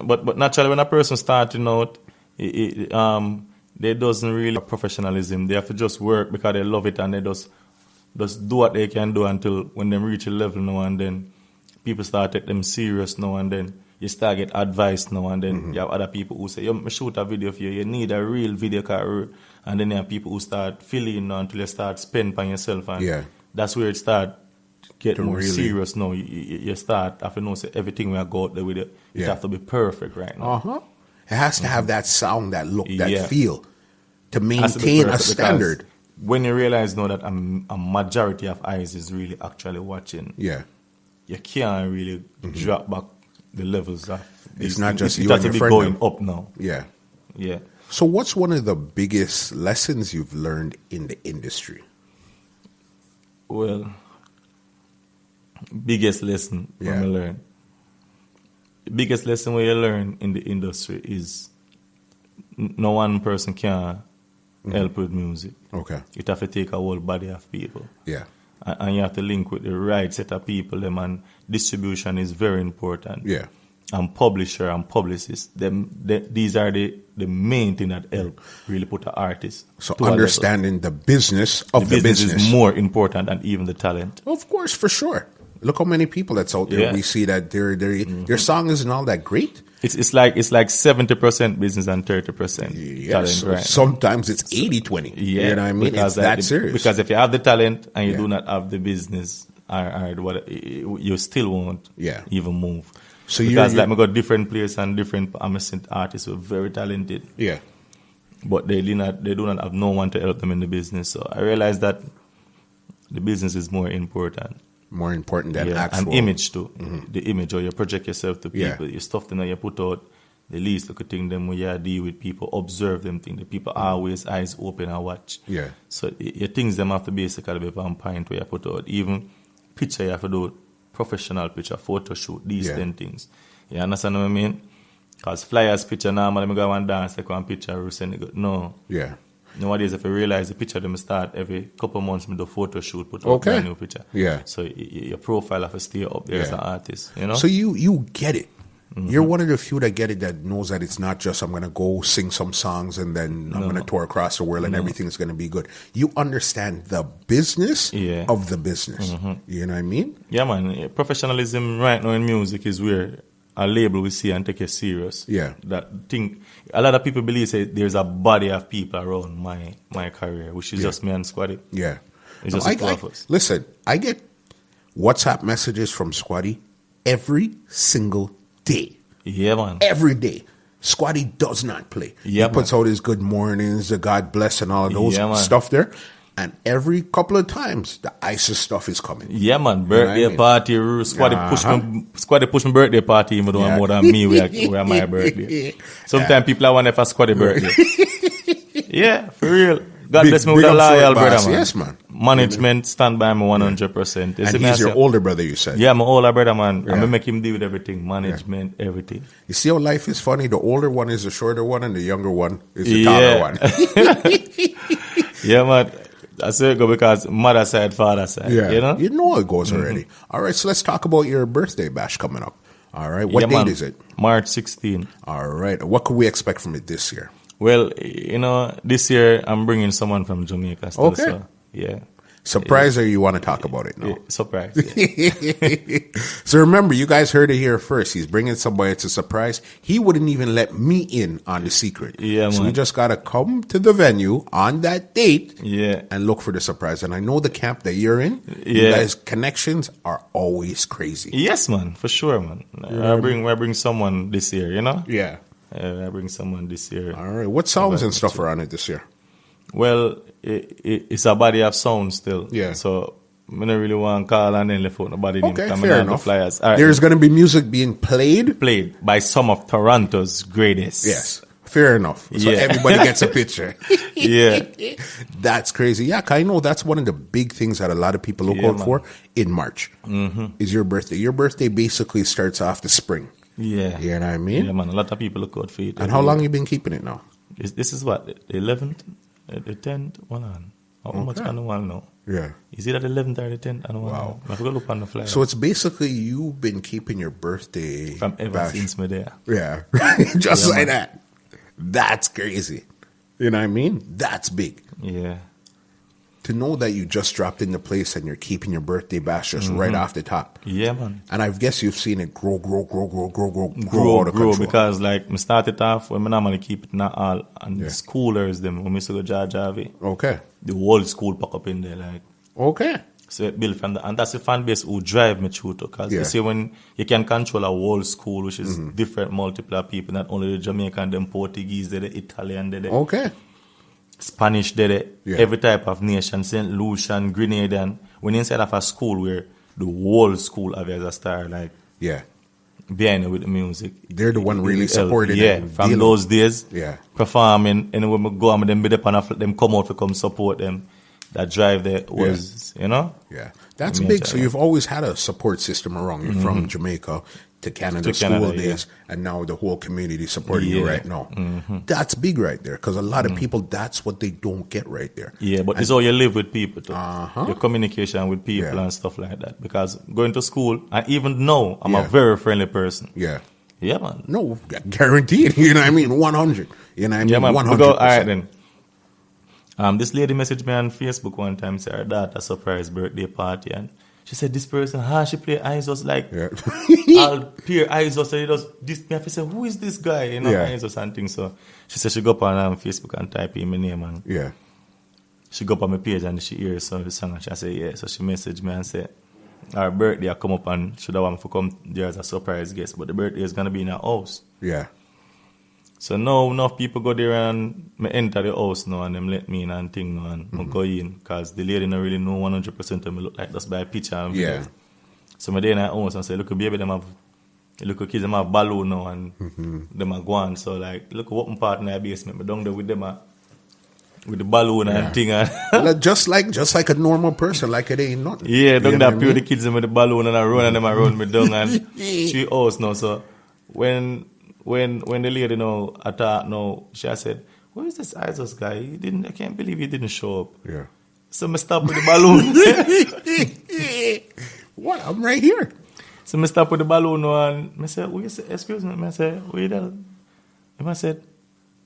But naturally, when a person starting out, they doesn't really have professionalism. They have to just work because they love it, and they just do what they can do until when they reach a level now, and then people start take them serious now, and then you start get advice now, and then you have other people who say, yo, me shoot a video for you, you need a real video camera. And then you have people who start filling until you start spend on yourself. And that's where it start get more serious now. You start have to know say everything we go out there with it have to be perfect right now. It has to have that sound, that look, that feel to maintain a standard. When you realize now that a majority of eyes is really actually watching, you can't really drop back the levels of it's not just you and your be friend going up now. Yeah. So what's one of the biggest lessons you've learned in the industry? Well, biggest lesson I learned. The biggest lesson we learn in the industry is no one person can help with music. Okay. It have to take a whole body of people. Yeah. And you have to link with the right set of people. Them, and distribution is very important. Yeah. And publisher and publicists, these are the main thing that help really put an artist. So understanding the business of the business is more important than even the talent. Of course, for sure. Look how many people that's out there. We see that their song isn't all that great. It's like 70% business and 30% talent. So right? Sometimes it's 80-20. You know what I mean? It's that serious. Because if you have the talent and you do not have the business, you still won't even move. So because like I got different players and different artists who are very talented. Yeah. But they do not have no one to help them in the business. So I realized that the business is more important. More important than actual. And image too. The image, or you project yourself to people. Your stuff you put out, the least look at thing them when you deal with people, observe them thing. The people always eyes open and watch. Yeah. So your things them have to basically be on point where you put out. Even picture you have to do professional picture, photo shoot, these 10 things. You understand what I mean? Because flyers picture normally, I go and dance, take one picture, we send it. No. Yeah. Nowadays, if you realize the picture, them start every couple months with the photo shoot, put out a new picture. Yeah. So your profile have to stay up there as an artist, you know? So you get it. You're one of the few that get it, that knows that it's not just I'm going to go sing some songs and then I'm going to tour across the world and everything's going to be good. You understand the business of the business. You know what I mean? Yeah, man. Professionalism right now in music is where a label we see and take it serious. Yeah. A lot of people believe say there's a body of people around my career, which is just me and Squaddy. Yeah. It's just two of us. Listen, I get WhatsApp messages from Squaddy every single day. Yeah, man. Every day. Squaddy does not play. Yeah, he puts out his good mornings, the God bless and all of those stuff there. And every couple of times, the ISIS stuff is coming. Yeah, man. Birthday party. Squaddy push my birthday party even though I'm more than me where my birthday. Sometimes people are wondering if a Squaddy birthday. Yeah, for real. God bless me with a loyal brother, man. Yes, man. Management stand by me 100%. And he's your older brother, you said? Yeah, my older brother, man. Yeah. I'm going to make him deal with everything. Management, everything. You see how life is funny? The older one is the shorter one and the younger one is the taller one. Yeah, man. That's it go because mother side, father side. Yeah. You know? You know how it goes already. All right, so let's talk about your birthday bash coming up. All right. What date is it? March 16. All right. What could we expect from it this year? Well, this year I'm bringing someone from Jamaica still. Okay. So, yeah. Surprise, or you want to talk about it now? Yeah, surprise. Yeah. So remember, you guys heard it here first. He's bringing somebody to surprise. He wouldn't even let me in on the secret. Yeah, so man. we just got to come to the venue on that date and look for the surprise. And I know the camp that you're in, you guys' connections are always crazy. Yes, man, for sure, man. I bring someone this year, you know? Yeah. I bring someone this year. All right. What songs and stuff are on it this year? Well, it's a body of sound still. Yeah. So I don't really want to call and then left out nobody. Okay, fair enough. Flyers. Right. There's going to be music being played by some of Toronto's greatest. Yes. Fair enough. So everybody gets a picture. Yeah. That's crazy. Yeah, I know that's one of the big things that a lot of people look out for in March. Is your birthday. Your birthday basically starts off the spring. Yeah. You know what I mean? Yeah, man. A lot of people look out for it. And how long you been keeping it now? This is what? The 11th? The 10th? Hold on. How much I don't want to know. Yeah. Is it at the 11th or the 10th? I don't want to know. I have to look on the flyer. So it's basically you've been keeping your birthday from ever since me there. Yeah. Just like that. That's crazy. You know what I mean? That's big. Yeah. to know that you just dropped in the place and you're keeping your birthday bash just right off the top. Yeah, man. And I guess you've seen it grow out of control. Because like me started off when I normally keep it not all and the schoolers them when we used to go Jajavi. Okay. The whole school pack up in there like. Okay. So it built from and that's the fan base who drive me through to. Because you see when you can control a whole school, which is different multiple people, not only the Jamaican, them Portuguese, the Italian, the Okay. Spanish, every type of nation, St. Lucian, Grenadian. When inside of a school where the whole school have as a star, like behind it with the music. They're the one really supporting it. Yeah, from those days, performing. and when we go and them be up and them come out to come support them. That drive there was, you know? Yeah. That's big. So you've always had a support system around you from Jamaica to Canada, school days, and now the whole community supporting you right now. That's big right there because a lot of people, that's what they don't get right there. Yeah, but it's how you live with people too. Your communication with people and stuff like that. Because going to school, and even now, I'm a very friendly person. Yeah. Yeah, man. No, guaranteed. You know what I mean? 100. You know what I mean? Yeah, man. 100%. All right, then. This lady messaged me on Facebook one time, said her daughter surprise birthday party, and she said this person, she play Isos like all peer Isos, and does this. Me, I said, who is this guy? You know, Isos and things. So she said she go up on Facebook and type in my name, and she go up on my page and she hears some of the song, and she said yeah. So she messaged me and said our birthday I come up and should have want to come there as a surprise guest, but the birthday is gonna be in our house. Yeah. So now enough people go there and me enter the house now and them let me in and thing now and I go in because the lady don't really know 100% of me look like just by a picture and video. So me there in the house and say, look baby, them have look kids them have balloon now and them are gone. So like look what my partner in the basement, me down there with them with the balloon and thing and just like a normal person, like it ain't nothing. Yeah, down there pure the kids them with the balloon and I run and them around me down and she house now. So when the lady now attacked now, she said, where is this Isos guy? I can't believe he didn't show up. Yeah. So I stop with the balloon. What? I'm right here. So I stop with the balloon and I said, excuse me, I said, wait a minute. And I said,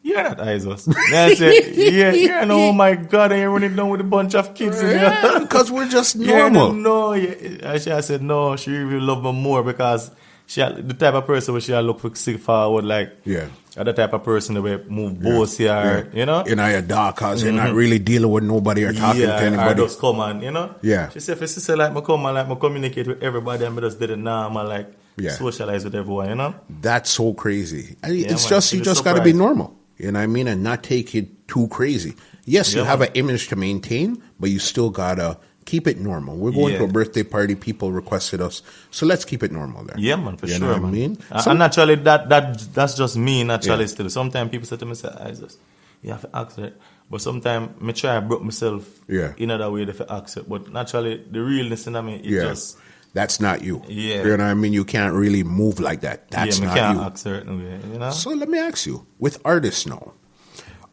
you're not Isos. And I said, yeah, no, oh my God, and you're running down with a bunch of kids in here. Because we're just normal. And she said, no, she really love me more because the type of person where she look for forward, like the type of person that will move both here, you know? In your dark house, you're not really dealing with nobody or talking to anybody. Or just come and, you know? Yeah. She said, if sister like me come and like me communicate with everybody and me just did it normal, like socialize with everyone, you know? That's so crazy. It's just, you just got to be normal, you know what I mean? And not take it too crazy. Yes, you have an image to maintain, but you still got to keep it normal. We're going to a birthday party. People requested us, so let's keep it normal there. Yeah, man, for sure. You know what I mean? And naturally, that's just me. Naturally, still. Sometimes people say to me, "Isos, you have to accept." But sometimes I try to broke myself in other way to accept. But naturally, the realness in me, it just that's not you. Yeah, you know what I mean. You can't really move like that. That's not can't you. Act certain way, you know. So let me ask you: with artists now,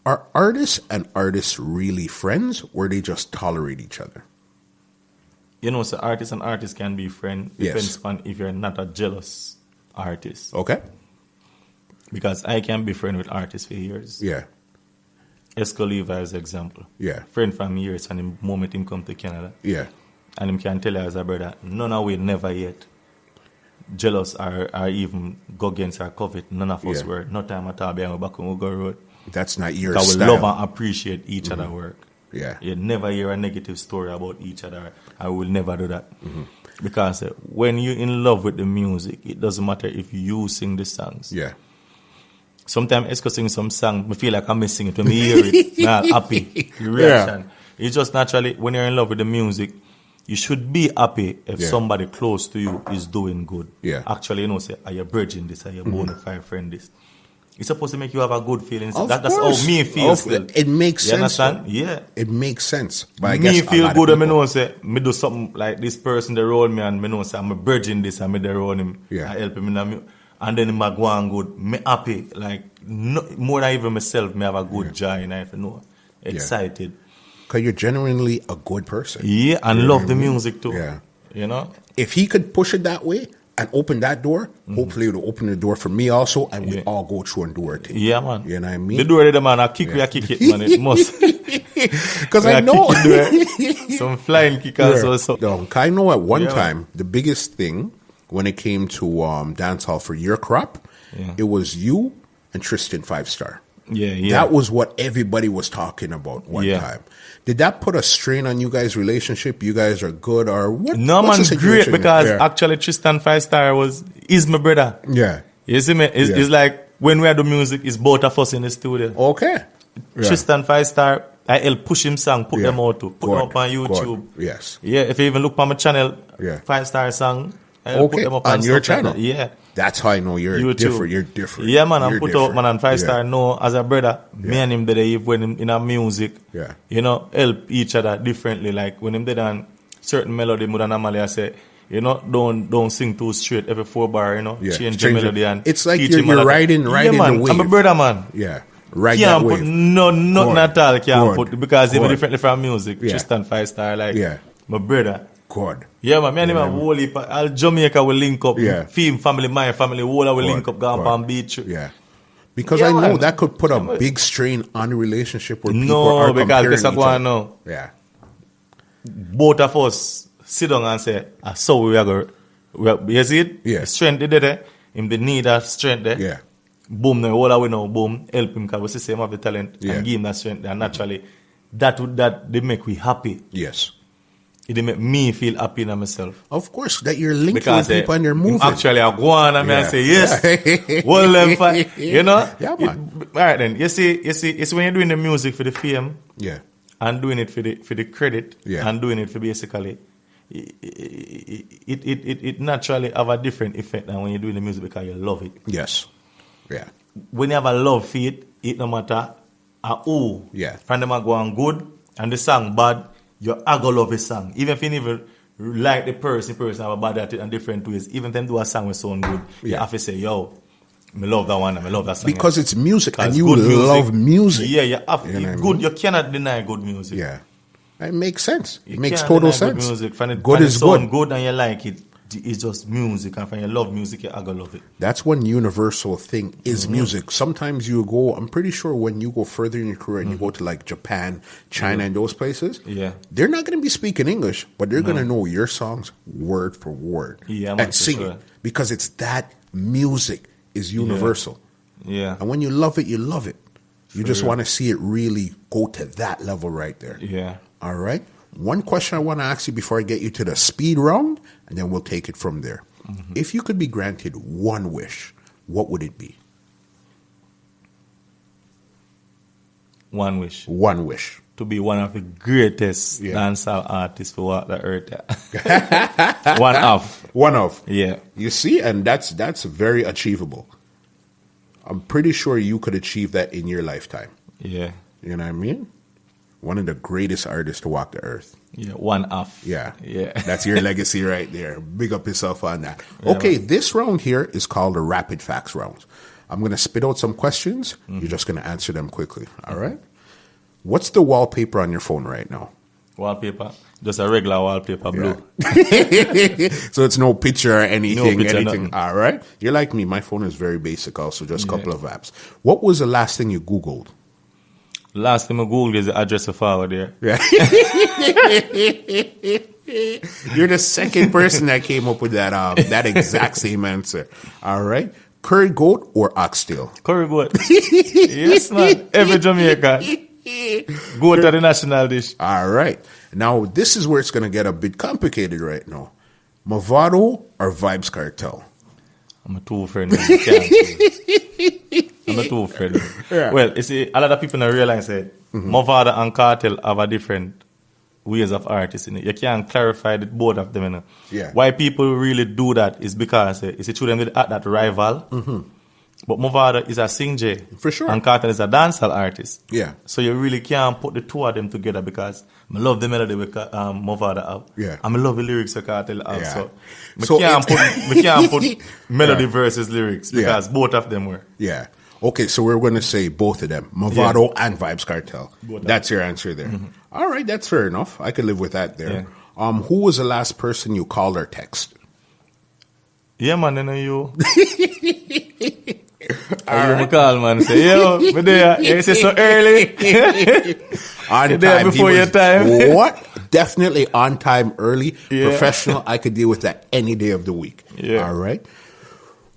are artists and artists really friends, or they just tolerate each other? You know, so artists and artists can be friends. Depends on if you're not a jealous artist. Okay. Because I can be friend with artists for years. Yeah. Esco Levi as an example. Yeah. Friend from years and the moment him come to Canada. Yeah. And him can tell you as a brother, none of we never yet jealous or even go against our covet. None of us were. No time at all behind our back when we go road. That's not your because style. we love and appreciate each other's work. Yeah. You never hear a negative story about each other. I will never do that. Because when you're in love with the music, it doesn't matter if you sing the songs. Yeah. Sometimes Esco sing some song, I feel like I'm missing it. When I hear it, I'm happy. The reaction. It's just naturally, when you're in love with the music, you should be happy if somebody close to you is doing good. Yeah. Actually, you know, say, are you bridging this? Are you bona fide friend this? It's supposed to make you have a good feeling. That's how me feel still. It makes sense. You understand? Yeah. It makes sense. But I me guess feel good and I know say, me do something like this person, they roll me and me know say, I'm a virgin this and me they roll him. Yeah. I help him. And then him go on good. Me happy. Like, no, more than even myself, me have a good joy and I know. Excited. Because you're genuinely a good person. Yeah, and love the music too. Yeah. You know? If he could push it that way, and open that door, hopefully it'll open the door for me also, and we all go through and do our thing. Yeah, man. You know what I mean? The door of the man, I kick it, man. It must. Because I know. Some flying kick also. So. No, I know at one Yeah. time, the biggest thing when it came to dancehall for your crop, it was you and Tristan 5 Star. Yeah. That was what everybody was talking about one time. Did that put a strain on you guys' relationship? You guys are good or what? No, what's man, the situation? great because Yeah. actually Tristan 5 Star is my brother. Yeah. You see me? It's like when we do music, it's both of us in the studio. Okay. Yeah. Tristan 5 Star, I help push him song, put them out too. Put them up on YouTube. Yes. Yeah, if you even look on my channel, Yeah. 5 Star song, I help put them up on your stuff like channel. that. Yeah. That's how I know you're YouTube. different. You're different. Yeah, man, You're I put different. out man and 5 Star Yeah. know as a brother. Me and him did it when him in our music. Yeah. You know, help each other differently. Like when him did on certain melody, more than normally I say, you know, don't sing too straight every 4 bar, you know. Yeah. Change the Change it. melody and It's like teach you're him all that. riding yeah, the man, wave. I'm a brother, man. Yeah. Right. Can't that put wave. nothing Good. at all. Can't Good. put because even Good. differently from music. Yeah. Tristan 5 Star, like Yeah. my brother. Good. Yeah, man, me and him have whole heap. All Jamaica will link up. Yeah. Film family, my family, whole will Good. link up, go Good. on beach. Yeah. Because Yeah, I know man. that could put a big strain on the relationship where people No, are because comparing guess each what I other. know. Yeah. Both of us sit down and say, so we are going. You see it? Yeah. Strength is there. Him the need that strength there. Yeah. Boom, now all we know, boom, help him because we see him have the talent Yeah. and give him that strength. And naturally, that they make we happy. Yes. It make me feel happy in myself. Of course, that you're linking Because with people and you're moving. actually I go on and me and Yeah. say yes. Well them fight. You know? Yeah, man. All right then. You see, it's when you're doing the music for the fame Yeah. and doing it for the credit Yeah. and doing it for basically it naturally have a different effect than when you're doing the music because you love it. Yes. Yeah. When you have a love for it no matter who. Yeah. From them are going good and the song bad, you are gonna love the song. Even if you never like the person have a bad at it in different ways. Even if them do a song with sound good, you Yeah. have to say, yo, I love that one, I love that song. Because it's music and Because you good love music. Yeah, you have You know what I good. mean? You cannot deny good music. Yeah. It makes sense. It You makes can't total deny sense. Good music. When Good is sound good. good and you like it. It's just music, and when you love music, you are gonna love it. That's one universal thing is music. Sometimes you go, I'm pretty sure when you go further in your career and you go to like Japan, China, and those places, Yeah. they're not going to be speaking English, but they're going to know your songs word for word Yeah, man, and for sing sure. it because it's that music is universal. Yeah, And when you love it, you love it. You just real. want to see it really go to that level right there. yeah. All right. One question I want to ask you before I get you to the speed round, and then we'll take it from there. If you could be granted one wish, what would it be? One wish One wish. to be one of the greatest Yeah. dancehall artists for walk the earth. Yeah. One of. One of. Yeah. You see, and that's very achievable. I'm pretty sure you could achieve that in your lifetime. Yeah. You know what I mean? One of the greatest artists to walk the earth. Yeah. One of. Yeah. Yeah. That's your legacy right there. Big up yourself on that. Yeah, Okay, this round here is called the rapid facts round. I'm going to spit out some questions. Mm-hmm. You're just going to answer them quickly. All right? What's the wallpaper on your phone right now? Wallpaper. Just a regular wallpaper, blue. So it's no picture or anything. picture, anything. nothing. All right. You're like me. My phone is very basic also, just a couple of apps. What was the last thing you Googled? Last time I Googled is the address of forward there. Yeah. You're the second person that came up with that exact same answer. All right. Curry goat or oxtail? Curry goat. Yes, man. Every Jamaican. Goat are the national dish. All right. Now, this is where it's going to get a bit complicated right now. Movado or Vibes Cartel? I'm a two friend. Man. You can't choose. I'm a two friend. Man. Yeah. Well, you see, a lot of people don't realize that Movada and Cartel have a different ways of artists in it. You can't clarify the both of them. You know? Yeah. Why people really do that is because it's true them at that rival. But Movada is a sing-J. For sure. And Cartel is a dancehall artist. Yeah. So you really can't put the two of them together because I love the melody with Movada have. Yeah. And I love the lyrics with Cartel have. Yeah. So, So we can't put melody versus lyrics Yeah. because both of them were. Yeah. Okay, so we're going to say both of them, Movado and Vibes Cartel. Both of That's your answer there. All right, that's fair enough. I could live with that there. Who was the last person you called or text? Yeah, man, then you. You call, man. Say, yo, me there. You say so early. On You're there time. before your time. What? Definitely on time, early, Yeah. professional. I could deal with that any day of the week. Yeah. All right.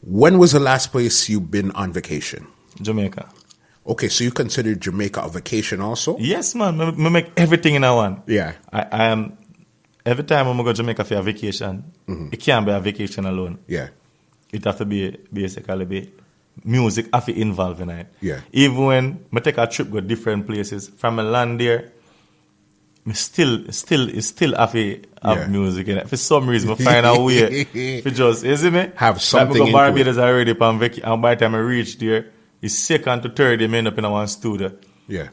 When was the last place you've been on vacation? Jamaica. Okay, so you consider Jamaica a vacation also? Yes, man. Me make everything in a one. Yeah. I am. Every time I'm go to Jamaica for a vacation, it can't be a vacation alone. Yeah. It have to be basically be music have to involve in it. Yeah. Even when I take a trip go different places, from a land there, me still have to have Yeah. music in it. For some reason, I find a way to just, you see me? Have something Like I into go Barbados already on vacation, and by the time I reach there, it's second to third, I end up in one studio. Yeah.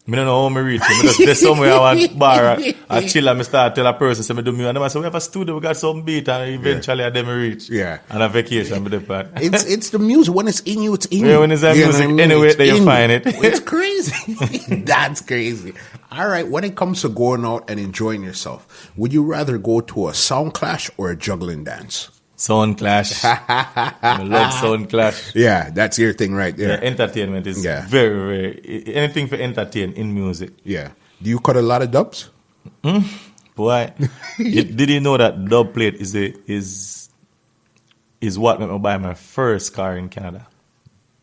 I don't know how I reach it. I just there somewhere I want bar I chill and I start tell a person, say me do me. And then I say, we have a studio, we got some beat, and eventually I them reach. Yeah. And a vacation with the part. It's the music. When it's in you, it's in you. Yeah, when it's in You know music, what I mean? anyway It's that you in find it. It's crazy. That's crazy. All right. When it comes to going out and enjoying yourself, would you rather go to a sound clash or a juggling dance? Sound clash. I love sound clash. Yeah, that's your thing right Yeah, there. entertainment is Yeah. very, very, anything for entertain in music. Yeah. Do you cut a lot of dubs? Boy, did you know that dub plate is what made me buy my first car in Canada?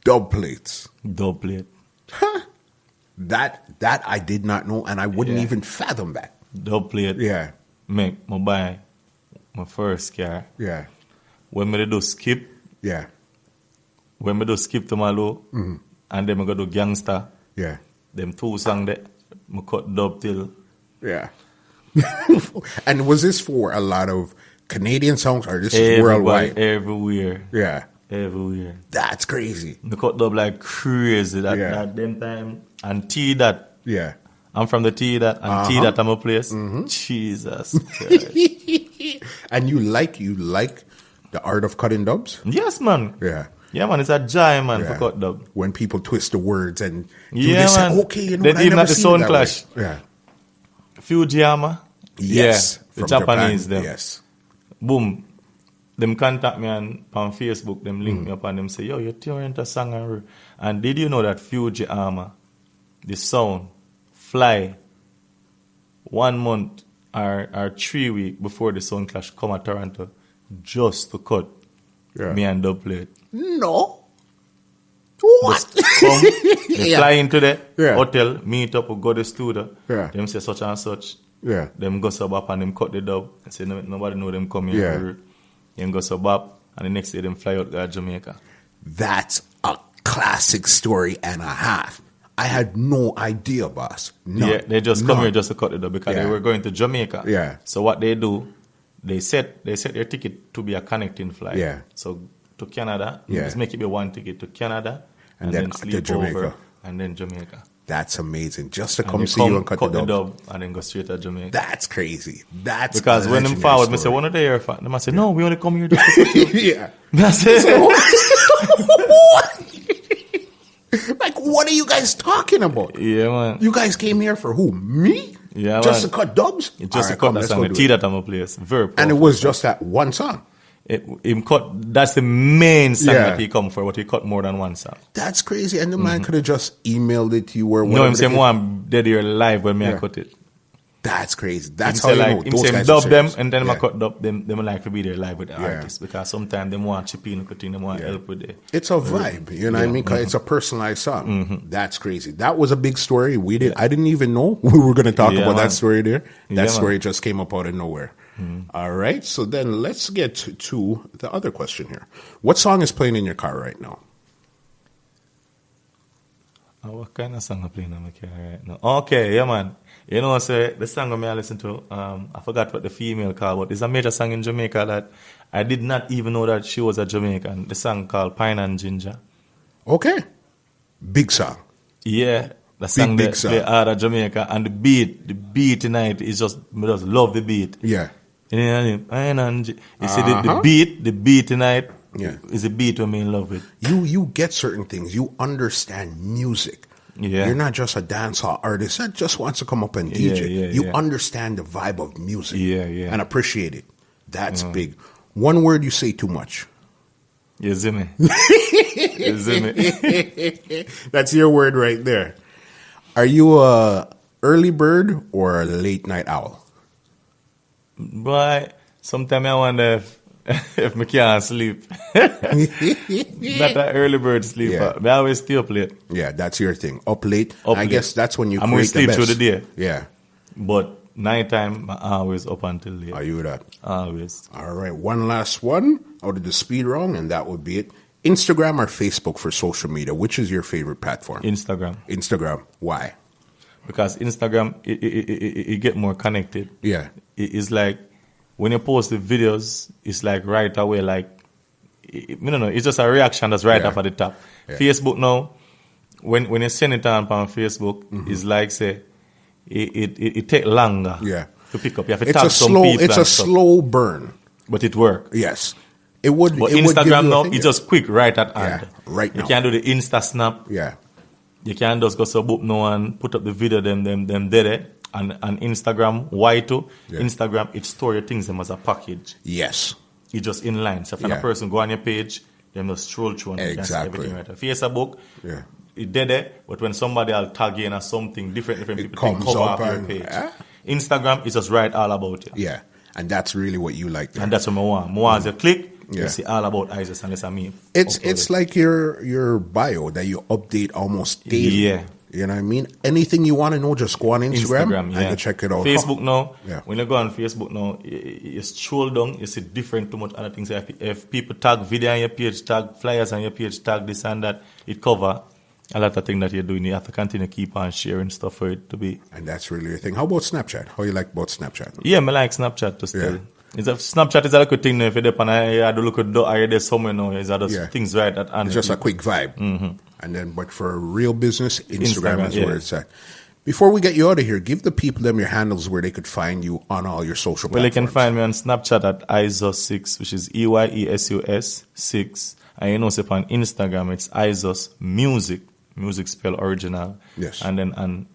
Dub plates. Dub plate. That I did not know, and I wouldn't Yeah. even fathom that. Dub plate. Yeah. Make me buy my first car. Yeah. When me do skip, Yeah. when me do skip to my low, and then I go do gangster, Yeah. them two songs that me cut dub till. Yeah. And was this for a lot of Canadian songs or this is Everybody, worldwide? everywhere. Yeah. Everywhere. That's crazy. Me cut dub like crazy that, Yeah. that them time. And T that. Yeah. I'm from the T that and T that I'm a place. Jesus Christ. And you like the art of cutting dubs? Yes, man. Yeah. Yeah, man. It's a joy, man, Yeah. for cut dub. When people twist the words and do Yeah, this, man. okay, you know Then what, I even never at the seen sound it that way. clash. Yeah. Fujiyama. Yes. Yeah, the from Japanese Japan. them. Yes. Boom. Them contact me on Facebook, them link me up and them say, yo, you're touring to song and did you know that Fujiyama, the sound, fly 1 month or 3 weeks before the sound clash come at Toronto just to cut Yeah. me and dub plate. No. What? Come, they Yeah. fly into the Yeah. hotel, meet up, go to the studio. Yeah. Them say such and such. Yeah. Them go sub up and them cut the dub. And say nobody know them come Yeah. here. Them go sub up and the next day them fly out to Jamaica. That's a classic story and a half. I had no idea, boss. None. Yeah, they just come None. here just to cut the dub because Yeah. they were going to Jamaica. Yeah. So what they do, they set their ticket to be a connecting flight. Yeah. So to Canada, Yeah. just make it be one ticket to Canada And then to sleep Jamaica. over and then Jamaica. That's amazing. Just to And come they see you and cut the dub. dub and then go straight to Jamaica. That's crazy. That's Because a when them legendary forward, me say, story. one of the air fan. Them I say, no, we only come here just to cut you. Yeah. I say, Like, what are you guys talking about? yeah, man. You guys came here for who? Me? Yeah, Just man. to cut dubs? It just All to right, cut come, that let's song. go The do T it. that I'm a place. Very powerful. And it was just that one song. Him cut, that's the main song Yeah. that he come for, but he cut more than one song. That's crazy. And the man could have just emailed it to you or No, whatever. him say the- one dead here live when me I Yeah. cut it. That's crazy. Him That's how say you like, know him those say guys dub are them serious. and then Yeah. I cut dub them like to be there live with the Yeah. artist because sometimes them want chip in, them want help with it. It's a vibe, you know what I mean? 'Cause it's a personalized song. That's crazy. That was a big story. I didn't even know we were going to talk Yeah, about man. that story there. That Yeah, story man. just came up out of nowhere. All right. So then let's get to the other question here. What song is playing in your car right now? What kind of song I playing on my car right now? Okay, yeah, man. You know, say the song I listen to, I forgot what the female called, but it's a major song in Jamaica that I did not even know that she was a Jamaican. The song called Pine and Ginger. Okay. Big song. Yeah, the song big that song. they are of Jamaica, and the beat tonight is just, I just love the beat. Yeah. Pine and Ginger. You see the beat tonight. Yeah. Is a beat I'm in love with. You get certain things. You understand music. Yeah. You're not just a dancehall artist that just wants to come up and Yeah, DJ. yeah, You yeah. understand the vibe of music. Yeah, yeah. And appreciate it. That's big. One word you say too much. You see me? You see me? That's your word right there. Are you a Early bird or late night owl? But sometimes I wonder if me can't sleep. Not an early bird sleeper. Yeah. But I always stay up late. Yeah, that's your thing. Up late. Up I late. guess that's when you I'm create gonna sleep the best. through the day. Yeah. But nighttime, I always up until late. Are you that? Always. All right. One last one out of the speed round, and that would be it. Instagram or Facebook for social media? Which is your favorite platform? Instagram. Instagram. Why? Because Instagram, it get more connected. Yeah. It's like when you post the videos, it's like right away, like, it's just a reaction that's right Yeah. up at the top. Yeah. Facebook now, when you send it on Facebook, it's like, say, it take longer Yeah. to pick up. You have to It's tag a some slow. people It's and a stuff. slow burn. But it works. Yes. It would. But it would give Instagram you a now, thing, it's yeah. just quick right at hand. Yeah, right You now. can do the Insta snap. Yeah. You can just go to book now and put up the video them there. And Instagram, why too? Yeah. Instagram, it store your things them as a package. Yes. It's just in line. So when Yeah. a person go on your page, them just scroll through and you can see Exactly. everything right there. Facebook, Yeah. it dead there, but when somebody will tag you in or something different people comes can cover up up your and- page. yeah. Instagram is just right all about it. Yeah. And that's really what you like there. And that's what I want. I want you click, Yeah. you see all about ISIS unless I mean. It's like your bio that you update almost daily. Yeah. You know what I mean? Anything you want to know, just go on Instagram, and you check it out. Facebook now, Yeah. when you go on Facebook now, you scroll down, you see different too much other things. If people tag video on your page, tag flyers on your page, tag this and that, it cover a lot of things that you're doing. You have to continue keep on sharing stuff for it to be. And that's really your thing. How about Snapchat? How you like about Snapchat? Yeah, I like Snapchat to still. Yeah. Snapchat is a good thing now. If you depend on you have to look at there somewhere now, it's just Yeah. things right at hand. It's just a quick vibe. And then, but for real business, Instagram Instagram, is yeah. where it's at. Before we get you out of here, give the people them your handles where they could find you on all your social Well, you platforms. can find me on Snapchat at ISOS6, which is EYESUS 6. And you know, so on Instagram, it's ISOS Music, music spell original. Yes. And then on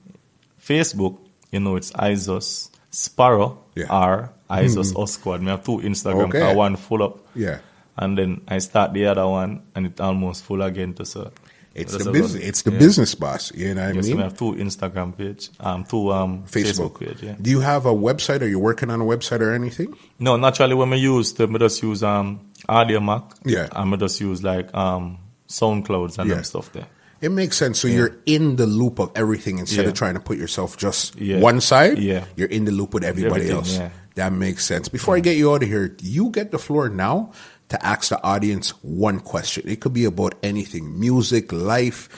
Facebook, you know, it's ISOS Sparrow, Yeah. R, ISOS Osquad. I have two Instagram, Okay. 'cause one full up. Yeah. And then I start the other one, and it almost full again to so. It's that's the a business. lot. It's the Yeah. business boss. You know what Yes, I mean? I have two Instagram page, two Facebook page. Yeah. Do you have a website? Are you working on a website or anything? No, naturally when I use them, I just use Audio Mac. Yeah. And I just use like SoundClouds and Yeah. them stuff there. It makes sense. So you're in the loop of everything instead Yeah. of trying to put yourself just Yeah. one side. Yeah. You're in the loop with everybody Everything, else. yeah. That makes sense. Before I get you out of here, you get the floor now to ask the audience one question. It could be about anything, music, life,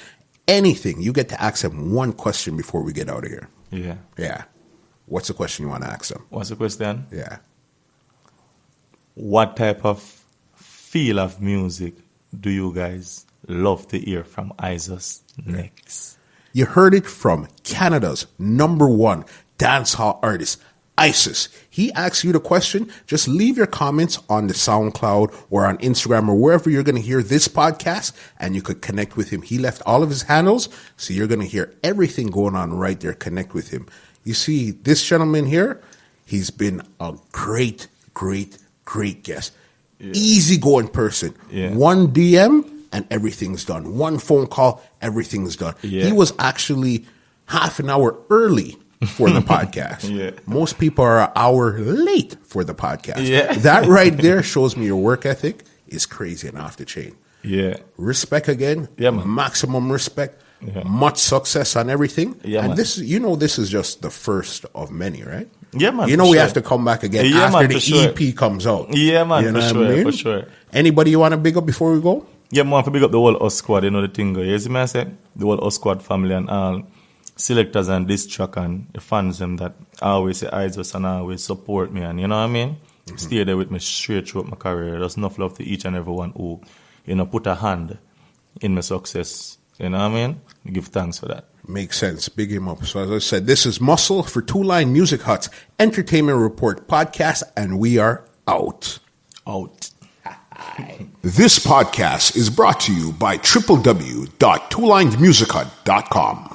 anything. You get to ask them one question before we get out of here. Yeah. Yeah. What's the question you want to ask them? What's the question? Yeah. What type of feel of music do you guys love to hear from ISOS next? You heard it from Canada's #1 dancehall artist, Isis. He asks you the question. Just leave your comments on the SoundCloud or on Instagram or wherever you're going to hear this podcast, and you could connect with him. He left all of his handles, so you're going to hear everything going on right there. Connect with him. You see, this gentleman here, he's been a great, great, great guest. Easygoing person. Yeah. One DM and everything's done. One phone call, everything's done. Yeah. He was actually half an hour early for the podcast. Yeah. Most people are an hour late for the podcast. Yeah. That right there shows me your work ethic is crazy and off the chain. Yeah. Respect again. Yeah, man. Maximum respect. Yeah. Much success on everything. Yeah, and man. this is just the first of many, right? Yeah, man, You know for we sure. have to come back again Yeah, after man, the for sure. EP comes out. Yeah, man, You know for what I sure, mean? for sure. Anybody you want to big up before we go? Yeah, man, to big up the whole Us Squad, you know the thing. You see me I say? The whole Us Squad family and all selectors and this track and the fans them that always say ISOS and always support me and you know what I mean? Stay there with me straight throughout my career. There's enough love to each and everyone who, you know, put a hand in my success. You know what I mean? Give thanks for that. Makes sense. Big him up. So as I said, this is Muscle for Two Line Music Hut's Entertainment Report podcast, and we are out. Out. This podcast is brought to you by www.twolinedmusichut.com.